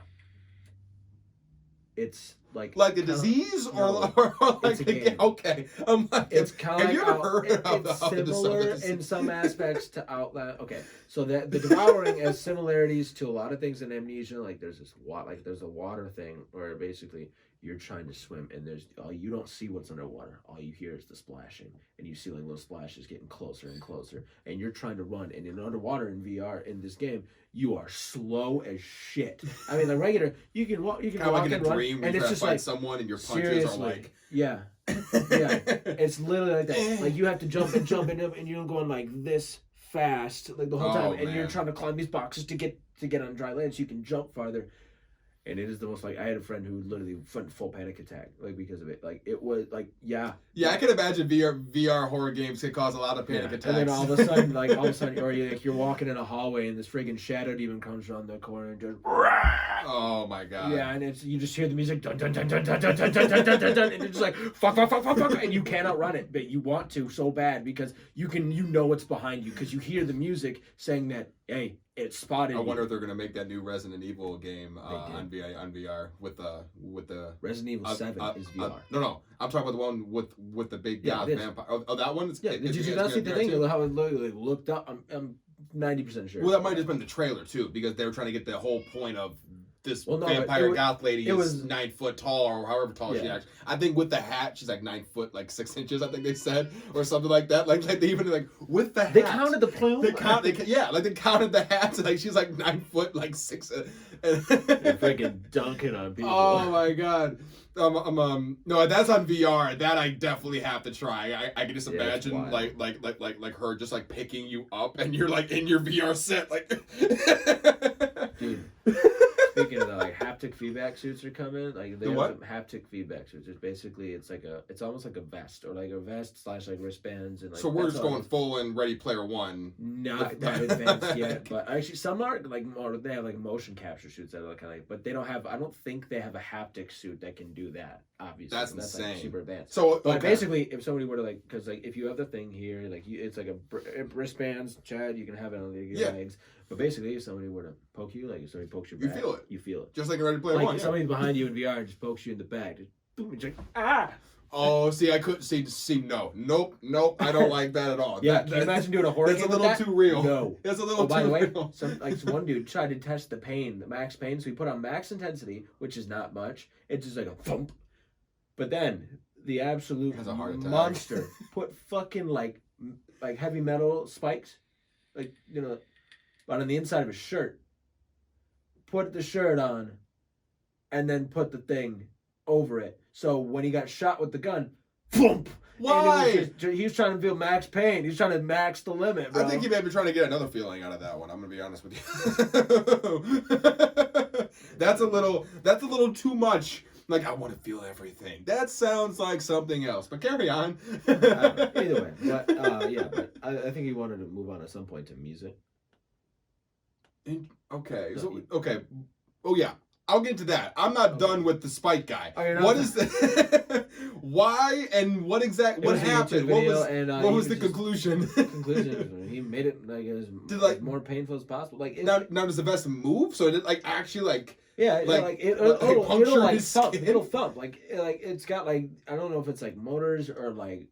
it's like Like a kinda- disease, or, No, or like it's a game. okay. I'm like, It's kind of have you ever heard of it's the similar in some aspects to Outlast. Okay, so the Devouring has similarities to a lot of things in Amnesia. Like there's there's a water thing where basically you're trying to swim and you don't see what's underwater. All you hear is the splashing, and you see like little splashes getting closer and closer, and you're trying to run. And in underwater in VR in this game, you are slow as shit. I mean, the regular you can walk, kind of walk like in and a run, dream, and you it's try to just fight like someone, and your punches seriously, are like, yeah. Yeah, it's literally like that. Like you have to jump and you're going like this fast, like the whole time, and you're man. trying to climb these boxes to get on dry land so you can jump farther. And it is the most like I had a friend who literally went full panic attack like because of it. Like it was like yeah. I can imagine VR horror games can cause a lot of panic attacks. And then all of a sudden, or you're walking in a hallway and this friggin' shadow demon comes around the corner and just. Oh my god. Yeah, and you just hear the music dun dun dun dun dun dun dun dun dun dun dun dun, and you're just like fuck, and you cannot run it, but you want to so bad because you know what's behind you because you hear the music saying that hey, it spotted. I wonder you. if they're gonna make that new Resident Evil game on VR with the Resident Evil 7 is VR. No, I'm talking about the one with the big Yeah, goth it is. vampire. Oh, that one. Yeah, did you not see the thing? How it looked up? I'm 90% sure. Well, that might have just been the trailer too, because they were trying to get the whole point of this Well, no, vampire but goth lady it is was 9 foot tall or however tall she Yeah. actually. I think with the hat, she's like 9 foot, like 6 inches. I think they said, or something like that. Like they even like with the hat. They counted the plume. They counted the hats. And, like she's like 9 foot, like 6. You're freaking dunking on people. Oh my god. No, that's on VR. That I definitely have to try. I can just Yeah, it's imagine wild. like her just like picking you up and you're like in your VR set like. Dude. speaking of that, like haptic feedback suits are coming. Like they The have what? some haptic feedback suits. It's basically it's almost like a vest or like a vest slash like wristbands and like. So we're that's just all it going is. full in Ready Player One. Not that advanced yet, but actually some are like more. They have like motion capture suits that are kind of like, but they don't have. I don't think they have a haptic suit that can do that. Obviously, That's like insane. super advanced. So But okay. basically, if somebody were to like, because like if you have the thing here, like it's like a wristbands, Chad, you can have it on your legs. But basically, if somebody were to poke you, like if somebody pokes your back, feel it. You feel it. Just like in Ready Player Like One. if Yeah. somebody's behind you in VR and just pokes you in the back, just boom, it's like ah. Oh, see, I couldn't see. No, nope. I don't like that at all. Yeah, can you imagine doing a horror That's game a little with that? too real. No. That's a little by too the way, real. some one dude tried to test the pain, the max pain. So he put on max intensity, which is not much. It's just like a thump. But then the absolute Has a heart attack. monster put fucking like heavy metal spikes, like but on the inside of his shirt. Put the shirt on, and then put the thing over it. So when he got shot with the gun, thump. Why? He was trying to feel max pain. He was trying to max the limit, bro. I think he may be trying to get another feeling out of that one. I'm gonna be honest with you. That's a little too much. Like, I want to feel everything. That sounds like something else. But carry on. Either way, but I think he wanted to move on at some point to music. Okay. No, So, okay. Oh yeah. I'll get to that. I'm not done with the Spike guy. Oh, you're not What done. is the why and what happened? What was the conclusion? Conclusion. He made it like as more painful as possible. Like now does the vest move? So it like actually like yeah, like, it'll puncture like his thump. skin? It'll thump. Like it's got like I don't know if it's like motors or like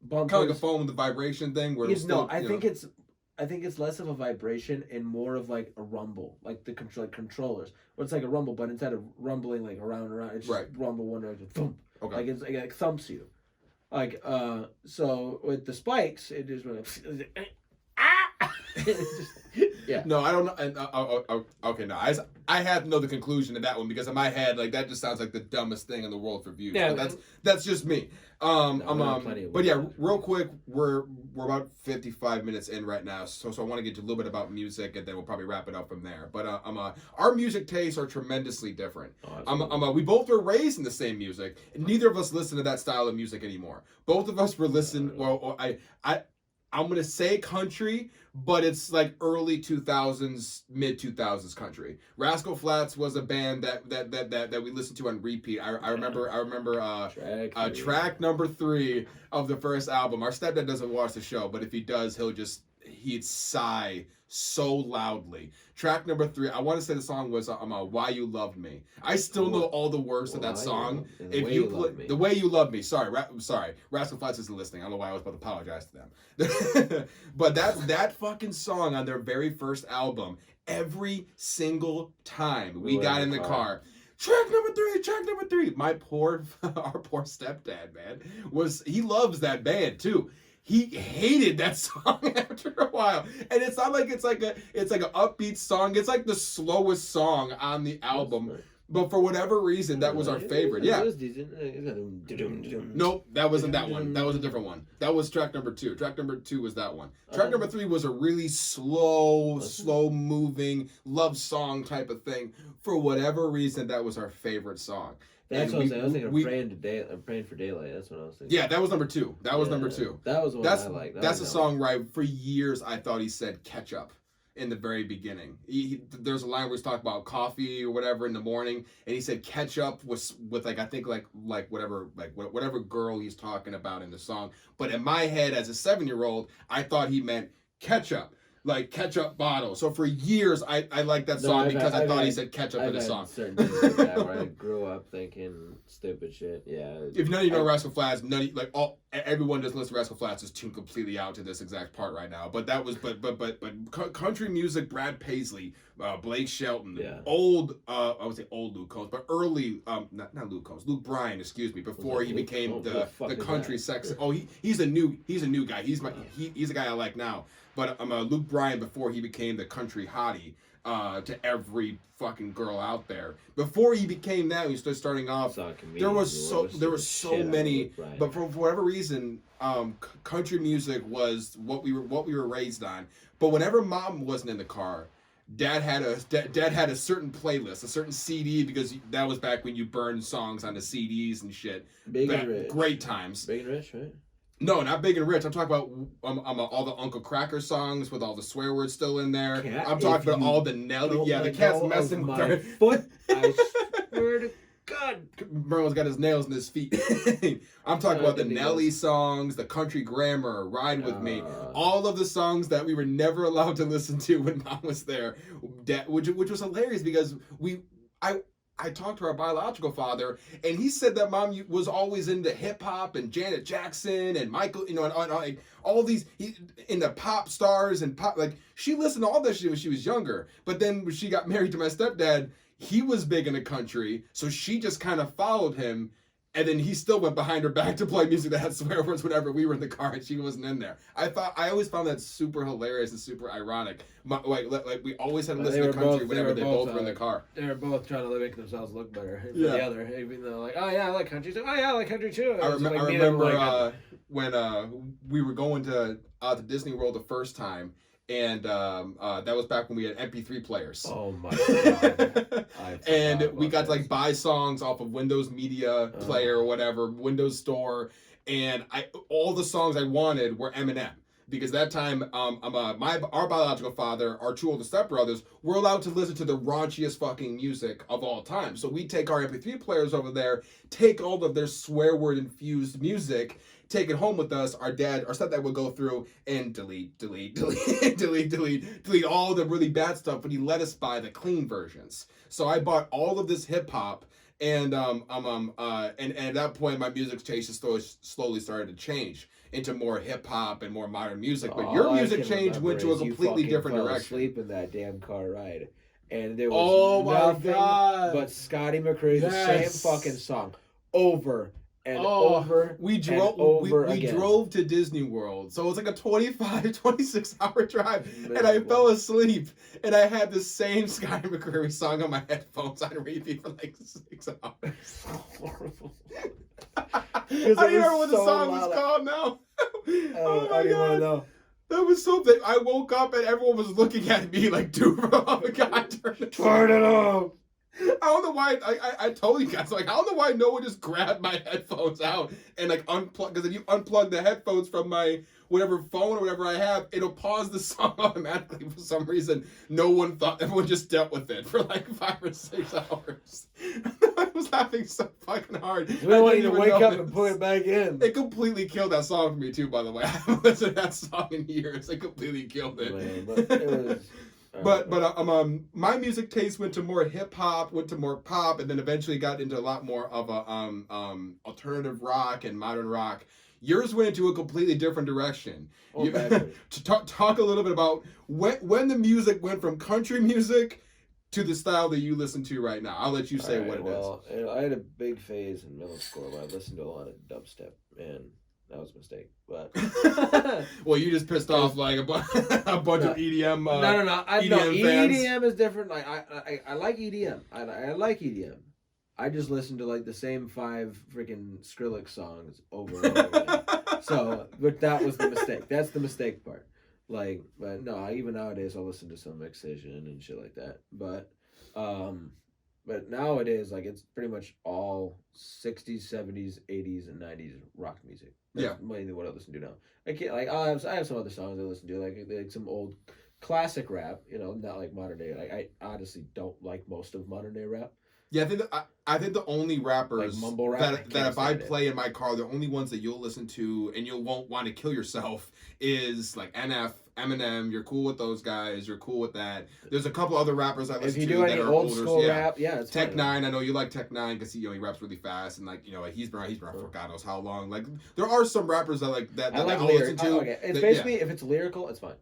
bumpers. kind of like a phone with the vibration thing where it's still, I think it's less of a vibration and more of like a rumble, like the controllers. Where it's like a rumble, but instead of rumbling like around and around, it's just rumble one direction, thump. Okay. Like it like thumps you. Like so with the spikes, it just went ah. Yeah. No, I don't know. And okay, no, I have to know the conclusion to that one because in my head, like that just sounds like the dumbest thing in the world for views. Yeah, but that's just me. But yeah, real quick, we're about 55 minutes in right now, so I want to get to a little bit about music, and then we'll probably wrap it up from there. But our music tastes are tremendously different. We both were raised in the same music, and neither of us listen to that style of music anymore. Both of us were listening. Well, I'm gonna say country, but it's like early 2000s, mid 2000s country. Rascal Flatts was a band that we listened to on repeat. I remember track number 3 of the first album. Our stepdad doesn't watch the show, but if he does, he'd sigh so loudly. Track number 3, I want to say the song was Why You Loved Me. I still know all the words to that song. If you play The Way You Love Me. Sorry, Rascal Flatts isn't listening. I don't know why I was about to apologize to them. But that fucking song on their very first album, every single time we got in the car. Track number 3. Our poor stepdad, man, he loves that band too. He hated that song after a while, and it's not like it's like an upbeat song. It's like the slowest song on the album. But for whatever reason, that was our favorite. Yeah. Nope, that wasn't that one. That was a different one. That was track number 2. Track number 2 was that one. Track number 3 was a really slow moving love song type of thing. For whatever reason, that was our favorite song. That's what I was saying. I was thinking of Praying for Daylight. That's what I was thinking. Yeah, that was number 2. That was number 2. That was one I liked. That's a song where for years I thought he said ketchup in the very beginning. There's a line where he's talking about coffee or whatever in the morning, and he said ketchup with I think whatever girl he's talking about in the song. But in my head, as a 7-year-old, I thought he meant ketchup. Like ketchup bottle. So for years, I liked that song because I thought he said ketchup in the song. Certain things like that where I grew up thinking stupid shit. Yeah. If none of you know Rascal Flatts, everyone just listens to Rascal Flatts is tuned completely out to this exact part right now. But that was but country music, Brad Paisley, Blake Shelton, old I would say old Luke Combs, but early not Luke Combs, Luke Bryan, excuse me, before he became the country sex. Oh, he's a new guy. He's a guy I like now. But Luke Bryan before he became the country hottie to every fucking girl out there. Before he became that, he started starting off. There were so many. But for whatever reason, country music was what we were raised on. But whenever mom wasn't in the car, Dad had a certain playlist, a certain CD, because that was back when you burned songs onto CDs and shit. Big and Rich. Great times. Big and Rich, right? No, not Big and Rich. I'm talking about all the Uncle Cracker songs with all the swear words still in there. I'm talking about all the Nelly. Yeah, the cat's messing with my foot. I swear to God. Merle's got his nails in his feet. I'm talking about the Nelly songs, the Country Grammar, Ride With Me, all of the songs that we were never allowed to listen to when Mom was there, which was hilarious because I talked to our biological father, and he said that Mom was always into hip hop and Janet Jackson and Michael, and all these in the pop stars and pop. Like, she listened to all that shit when she was younger. But then when she got married to my stepdad, he was big in the country, so she just kind of followed him. And then he still went behind her back to play music that had swear words whenever we were in the car and she wasn't in there. I always found that super hilarious and super ironic. Like we always had to listen to country whenever they both were in the car. They were both trying to make themselves look better for the other. Even though, like, oh yeah, I like country too. Oh yeah, I like country too. I remember when we were going to Disney World the first time. And that was back when we had MP3 players. Oh my God. And we got to like buy songs off of Windows Media Player or whatever, Windows Store. And all the songs I wanted were Eminem. Because that time, our biological father, our two older stepbrothers, were allowed to listen to the raunchiest fucking music of all time. So we take our MP3 players over there, take all of their swear word infused music, take it home with us. Our stepdad would go through and delete all the really bad stuff, but he let us buy the clean versions. So I bought all of this hip hop, and at that point my music taste slowly started to change into more hip hop and more modern music. But your music change went to a completely different direction. Asleep in that damn car ride, and there was nothing but Scotty McCree's same fucking song over and over. We drove to Disney World, so it was like a 26 hour drive. Miserable. And I fell asleep, and I had the same Scotty McCreery song on my headphones on repeat for like 6 hours. So horrible. I don't remember what the song was called now. Oh my God. Know. That was so big. I woke up and everyone was looking at me like, dude, bro, oh my God, turn it off. I don't know why. I told you guys, like, I don't know why no one just grabbed my headphones out and like unplug. Because if you unplug the headphones from my whatever phone or whatever I have, it'll pause the song automatically. For some reason, no one thought. Everyone just dealt with it for like 5 or 6 hours. I was laughing so fucking hard. We don't want you to wake up and put it back in. It completely killed that song for me too. By the way, I haven't listened to that song in years. It completely killed it. Man, but it was. But my music taste went to more hip hop, went to more pop, and then eventually got into a lot more of a alternative rock and modern rock. Yours went into a completely different direction. To talk a little bit about when the music went from country music to the style that you listen to right now. I'll let you say what it is. I had a big phase in middle school where I listened to a lot of dubstep, and that was a mistake. But well, you just pissed off like a bunch of EDM. No. EDM fans. EDM is different. Like I like EDM. I like EDM. I just listen to like the same 5 freaking Skrillex songs over and over again. So, but that was the mistake. That's the mistake part. Like, but no, even nowadays I'll listen to some Excision and shit like that. But nowadays, like, it's pretty much all 60s, 70s, 80s, and 90s rock music. That's mainly what I listen to now. I have some other songs I listen to, like some old classic rap. Not like modern day. Like, I honestly don't like most of modern day rap. Yeah, I think the only rappers like mumble rap, that if I play in my car, the only ones that you'll listen to and you won't want to kill yourself is like NF, Eminem. You're cool with those guys. You're cool with that. There's a couple other rappers I listen to that are older. If you do any old school rap, it's Tech Nine. I know you like Tech Nine because he raps really fast and like he's been for God knows how long. Like there are some rappers that like that. I like lyrics. It's basically if it's lyrical, it's fine.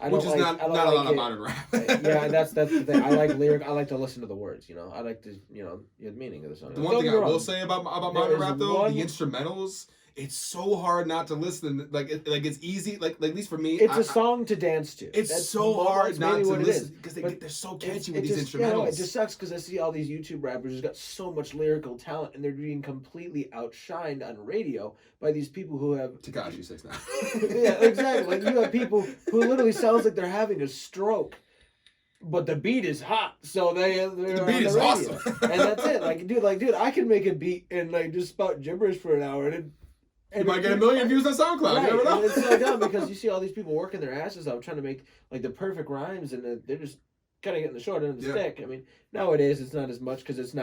Like, which is not a lot of modern rap. That's the thing. I like lyric. I like to listen to the words. I like to the meaning of the song. The one thing I will say about modern rap though, the instrumentals. It's so hard not to listen. Like it's easy. Like at least for me, it's a song to dance to. It's so hard not to listen because they're so catchy with these instrumentals. It just sucks because I see all these YouTube rappers who's got so much lyrical talent and they're being completely outshined on radio by these people who have Tekashi 6ix9ine. Yeah, exactly. Like you have people who literally sounds like they're having a stroke. but the beat is hot, so they're The on beat is radio. awesome. And that's it. Dude, I can make a beat and like just spout gibberish for an hour, and You might get a million views on SoundCloud. Right. You never know. And it's so dumb because you see all these people working their asses off trying to make like the perfect rhymes, and they're just kind of getting the short end of the stick. I mean, nowadays it's not as much because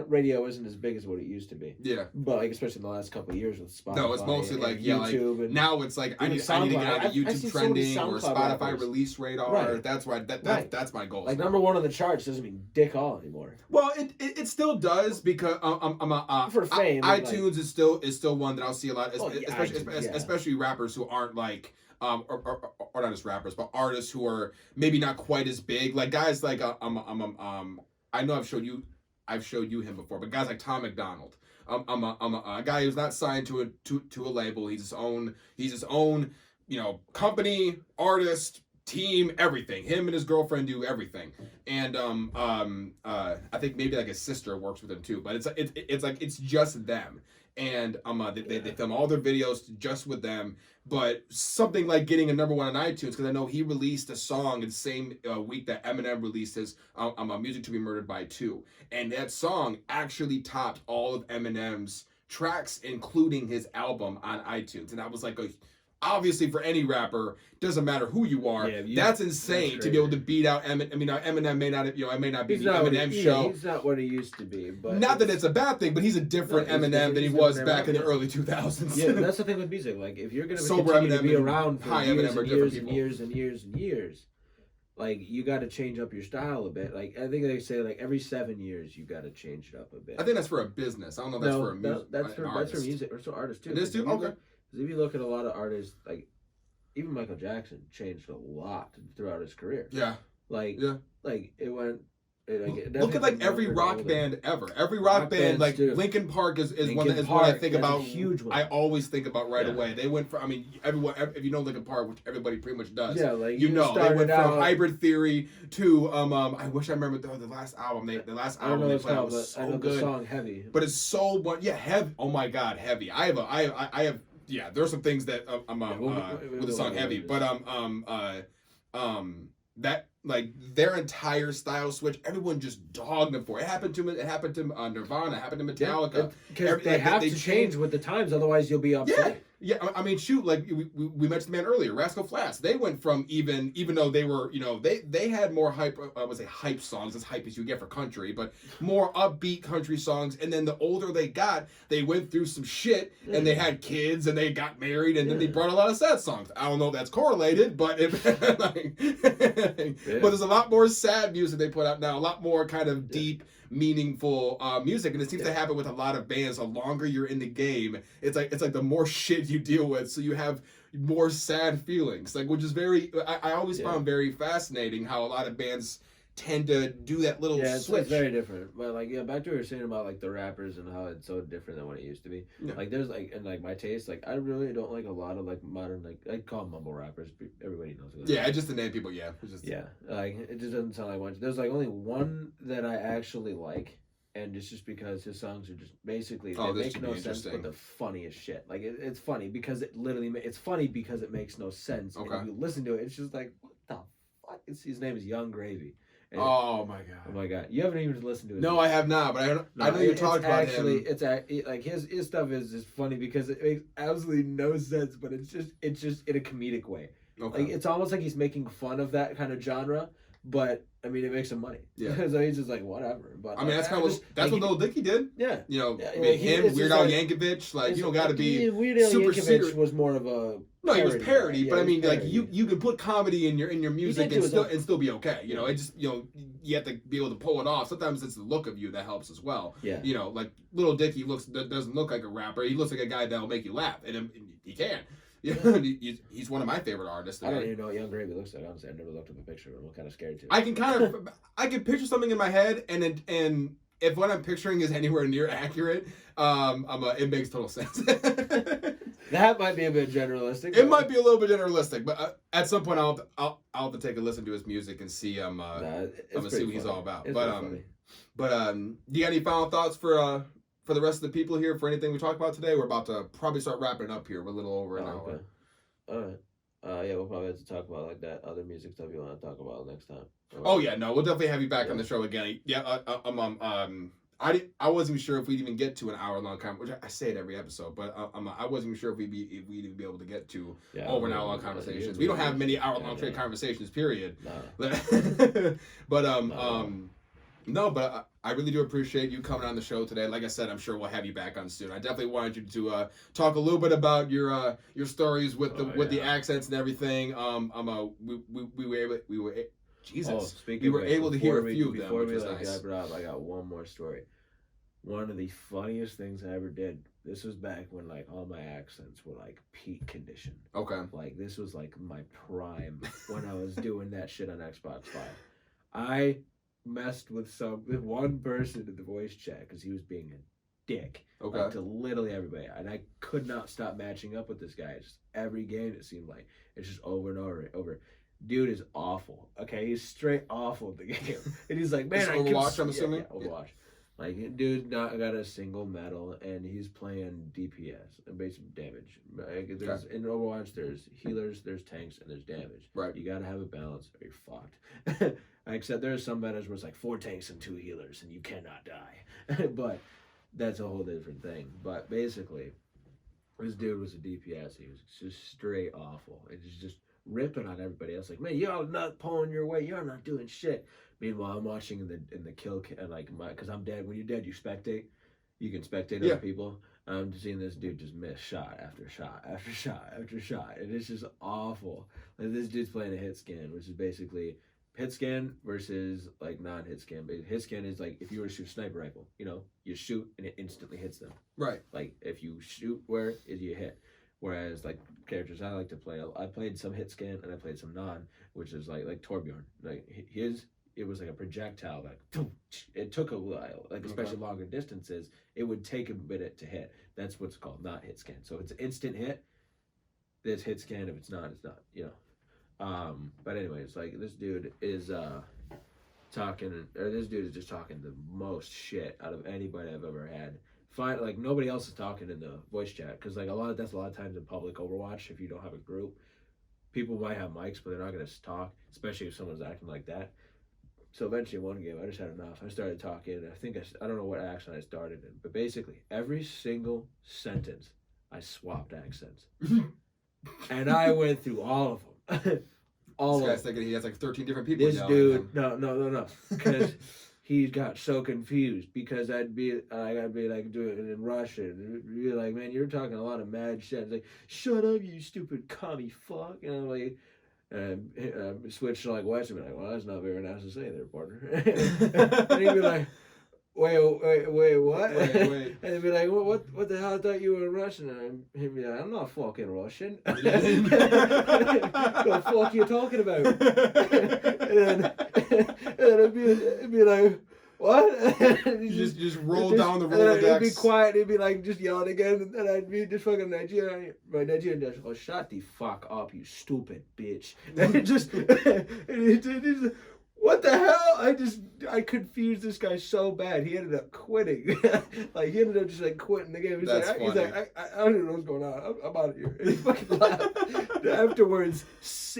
radio isn't as big as what it used to be. Yeah. But like especially in the last couple of years with Spotify. No, it's mostly like YouTube. and now it's like I need to get on YouTube trending or Spotify release radar. Right. That's why that's my goal. Like number one on the charts doesn't mean dick all anymore. Well, it still does because for fame. iTunes is still one that I'll see a lot, especially rappers who aren't like. Or not just rappers, but artists who are maybe not quite as big. Like guys like I know I've showed you him before, but guys like Tom McDonald. I'm a guy who's not signed to a label. He's his own company, artist, team, everything. Him and his girlfriend do everything. And I think maybe like his sister works with him too. But it's just them. And they film all their videos just with them. But something like getting a number one on iTunes, because I know he released a song in the same week that Eminem released his Music to Be Murdered By 2. And that song actually topped all of Eminem's tracks, including his album on iTunes. And that was like obviously for any rapper, doesn't matter who you are, that's insane to be able to beat out Eminem. I mean, Eminem may not, it may not be the Eminem show. He's not what he used to be, but not that it's a bad thing, but he's a different Eminem than he was back in the early 2000s. Yeah, that's the thing with music. Like, if you're gonna continue to be around for years and years, like you got to change up your style a bit. Like I think they say, like every 7 years you got to change it up a bit. I think that's for a business. I don't know. If that's for a music. That's for music or for artists too. It is too. Okay. If you look at a lot of artists, like even Michael Jackson changed a lot throughout his career. Yeah. Like it went. Look at like every rock band ever. Every rock band, like Linkin Park is one I think about. Huge one. I always think about right away. They went from, I mean, everyone, if you know Linkin Park, which everybody pretty much does. Yeah, like they went from Hybrid Theory to I wish I remember the last album. They put out was so good. The song Heavy. But it's so heavy. Oh my God, Heavy. I have. Yeah, there's some things that with the song Heavy, but that like their entire style switch, everyone just dogged them for. It happened to Nirvana, it happened to Metallica. Because they have to change with the times, otherwise you'll be obsolete. Yeah, I mean, shoot, like we mentioned the man earlier, Rascal Flatts. They went from even though they were, they had more hype. I would say hype songs, as hype as you get for country, but more upbeat country songs. And then the older they got, they went through some shit, and they had kids, and they got married, and then they brought a lot of sad songs. I don't know if that's correlated, but but there's a lot more sad music they put out now, a lot more kind of deep, meaningful music, and it seems to happen with a lot of bands. The longer you're in the game, it's like the more shit you deal with, so you have more sad feelings, like, which is very I always found very fascinating how a lot of bands tend to do that little switch. It's very different. But like back to what you were saying about like the rappers and how it's so different than what it used to be. Like there's like, and like my taste, like I really don't like a lot of like modern, like I call them mumble rappers. Everybody knows what it's just the name people. Like it just doesn't sound like much. There's like only one that I actually like, and it's just because his songs are just basically they make no sense, but the funniest shit. Like it's funny because it's funny because it makes no sense. Okay. And if you listen to it, it's just like, what the fuck? His name is Young Gravy. And oh my god! Oh my god! You haven't even listened to it. No, I have not, but I know you talked about him. It's like his stuff is just funny because it makes absolutely no sense, but it's just in a comedic way. Okay. Like it's almost like he's making fun of that kind of genre, but I mean it makes him money. Yeah. So he's just like whatever. But I mean that's what Lil Dicky did. Yeah. I mean him, Weird Al Yankovic, like you don't got to be Weird Al Yankovic was more of a. No, he was parody, but I mean, like you can put comedy in your music and still be okay. It just you have to be able to pull it off. Sometimes it's the look of you that helps as well. Yeah. Like Lil Dicky doesn't look like a rapper. He looks like a guy that'll make you laugh, and he can. He's one of my favorite artists. I don't even know what Young Gravy looks like. Honestly, I've never looked at the picture. I'm kind of scared too. I can picture something in my head, and if what I'm picturing is anywhere near accurate, it makes total sense. That might be a bit generalistic. It might be a little bit generalistic, but at some point I'll have to take a listen to his music and see I'm gonna see what he's all about. But do you got any final thoughts for the rest of the people here for anything we talked about today? We're about to probably start wrapping up here. We're a little over an hour. Okay. All Yeah, we'll probably have to talk about like that other music stuff you want to talk about next time. Oh yeah, no, we'll definitely have you back on the show again. Yeah, I wasn't even sure if we'd even get to an hour-long conversation, which I say it every episode, but I wasn't even sure if we'd even be able to get to over an hour-long conversations. We don't have many hour-long straight conversations, period. No. But no, but I really do appreciate you coming on the show today. Like I said, I'm sure we'll have you back on soon. I definitely wanted you to talk a little bit about your stories with the accents and everything. We were Jesus. We were able to hear a few of them, which was nice. I got one more story. One of the funniest things I ever did. This was back when like all my accents were like peak condition. Okay. Like this was like my prime when I was doing that shit on Xbox 5. I messed with one person in the voice chat because he was being a dick. Okay. Like, to literally everybody, and I could not stop matching up with this guy. Just every game it seemed like it's just over and over and over. Dude is awful. Okay, he's straight awful at the game, and he's like, man, Overwatch. I'm assuming. Yeah, Overwatch. Like, dude, not got a single medal, and he's playing DPS and basic damage. Like, in Overwatch, there's healers, there's tanks, and there's damage. Right. You gotta have a balance, or you're fucked. Except there's some metas where it's like 4 tanks and 2 healers, and you cannot die. But that's a whole different thing. But basically, this dude was a DPS. He was just straight awful. It was just ripping on everybody else. Like, man, y'all not pulling your weight. You're not doing shit. Meanwhile, I'm watching in the kill like because I'm dead. When you're dead, you spectate. You can spectate other people. I'm just seeing this dude just miss shot after shot after shot after shot, and it's just awful. Like, this dude's playing a hit scan, which is basically hit scan versus like non-hit scan. But hit scan is like if you were to shoot a sniper rifle, you shoot and it instantly hits them. Right. Like if you shoot where is you hit. Whereas like characters I like to play, I played some hit scan and I played some non, which is like Torbjorn. Like it was like a projectile like it took a while, like especially longer distances, it would take a minute to hit. That's what's called not hit scan. So it's an instant hit. There's hit scan. If it's not, it's not. But anyways, like this dude is this dude is just talking the most shit out of anybody I've ever had. Like nobody else is talking in the voice chat because like that's a lot of times in public Overwatch, if you don't have a group, people might have mics but they're not gonna talk, especially if someone's acting like that. So eventually one game I just had enough. I started talking. I don't know what accent I started in, but basically every single sentence I swapped accents. And I went through all of them. This guy's thinking he has like 13 different people. This dude, no, because he got so confused because I'd be like doing it in Russian. It'd be like, man, you're talking a lot of mad shit. It's like, shut up, you stupid commie fuck. And I'm like, switch to like Western. Like, well, that's not very nice to say there, partner. And he'd be like, wait, what? Wait. And he'd be like, what the hell? I thought you were Russian. And he'd be like, I'm not fucking Russian. What the fuck are you talking about? and then it'd be like, what? And just roll down the Rolodex. It'd be quiet. It'd be like just yelling again, and I'd be just fucking Nigerian. My Nigerian just, oh, shut the fuck up, you stupid bitch. And it just, what the hell? I confused this guy so bad. He ended up quitting. Like he ended up just like quitting the game. He's like, I don't even know what's going on. I'm out of here. And he fucking left. Afterwards,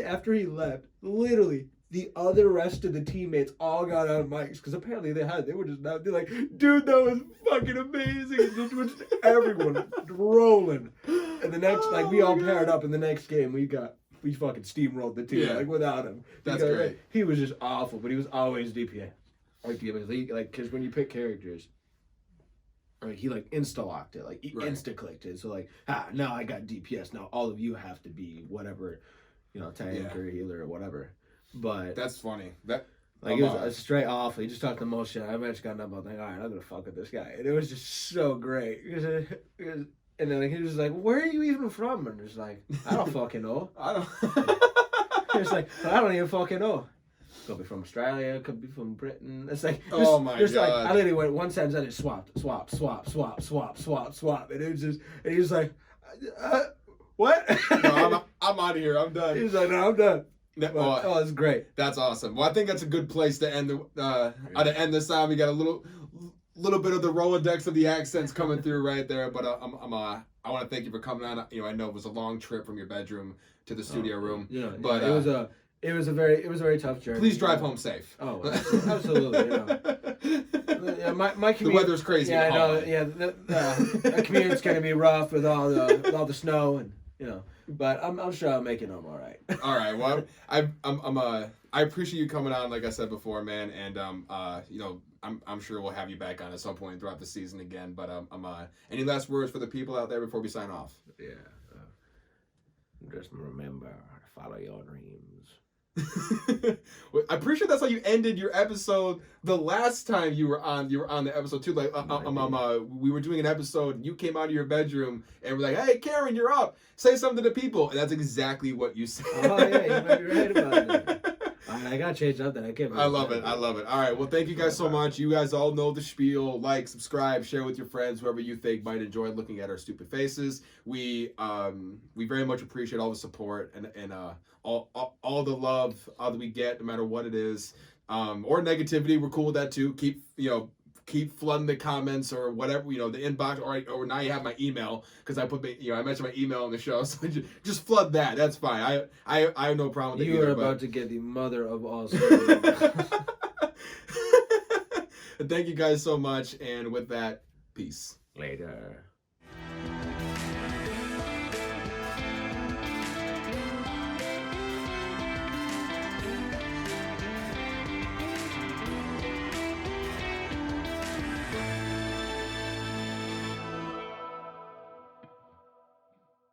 after he left, literally. The rest of the teammates all got on mics because apparently they were just now. They're like, dude, that was fucking amazing. And just everyone rolling. And the next, we all paired up. In the next game, we fucking steamrolled the team without him. That's great. He was just awful, but he was always DPA. Because when you pick characters, right, he like insta locked it, insta clicked it. So now I got DPS. Now all of you have to be whatever, tank or healer or whatever. But that's funny. It was straight awful. He just talked the most shit. I eventually got up. I was like, all right, I'm gonna fuck with this guy, and it was just so great. And then he was like, "Where are you even from?" And it's like, "I don't fucking know." It's like, I don't even fucking know. Could be from Australia. Could be from Britain. It's like, oh my god! I literally went one sentence and it swap, and it was just, and he was like, "What?" No, I'm out of here. I'm done. He was like, "No, I'm done." It's great. That's awesome. Well, I think that's a good place to end end this time. We got a little bit of the Rolodex of the accents coming through right there. But I want to thank you for coming on. You know, I know it was a long trip from your bedroom to the studio room. Yeah, but it was a very tough journey. Please drive home safe. Oh, absolutely. You know. Yeah, my commute, the weather's crazy. Yeah, I know. Yeah, the commute's gonna be rough with all the snow and you know. But I'm sure I'll make it home all right. All right. Well, I appreciate you coming on, like I said before, man. And you know, I'm sure we'll have you back on at some point throughout the season again. But any last words for the people out there before we sign off? Yeah. Just remember to follow your dreams. I'm pretty sure that's how you ended your episode the last time you were on the episode too. Like we were doing an episode and you came out of your bedroom and we're like, hey Karen, you're up, say something to people, and that's exactly what you said. Oh yeah, you might be right about that. I gotta change up that. I love it. All right, well, thank you guys so much. You guys all know the spiel. Like, subscribe, share with your friends, whoever you think might enjoy looking at our stupid faces. We very much appreciate all the support and all the love that we get, no matter what it is, or negativity. We're cool with that too. Keep flooding the comments or whatever, you know, the inbox, or now you have my email because I I mentioned my email on the show, so just flood that. That's fine. I have no problem with it. You are about to get the mother of all stories. Thank you guys so much, and with that, peace. Later.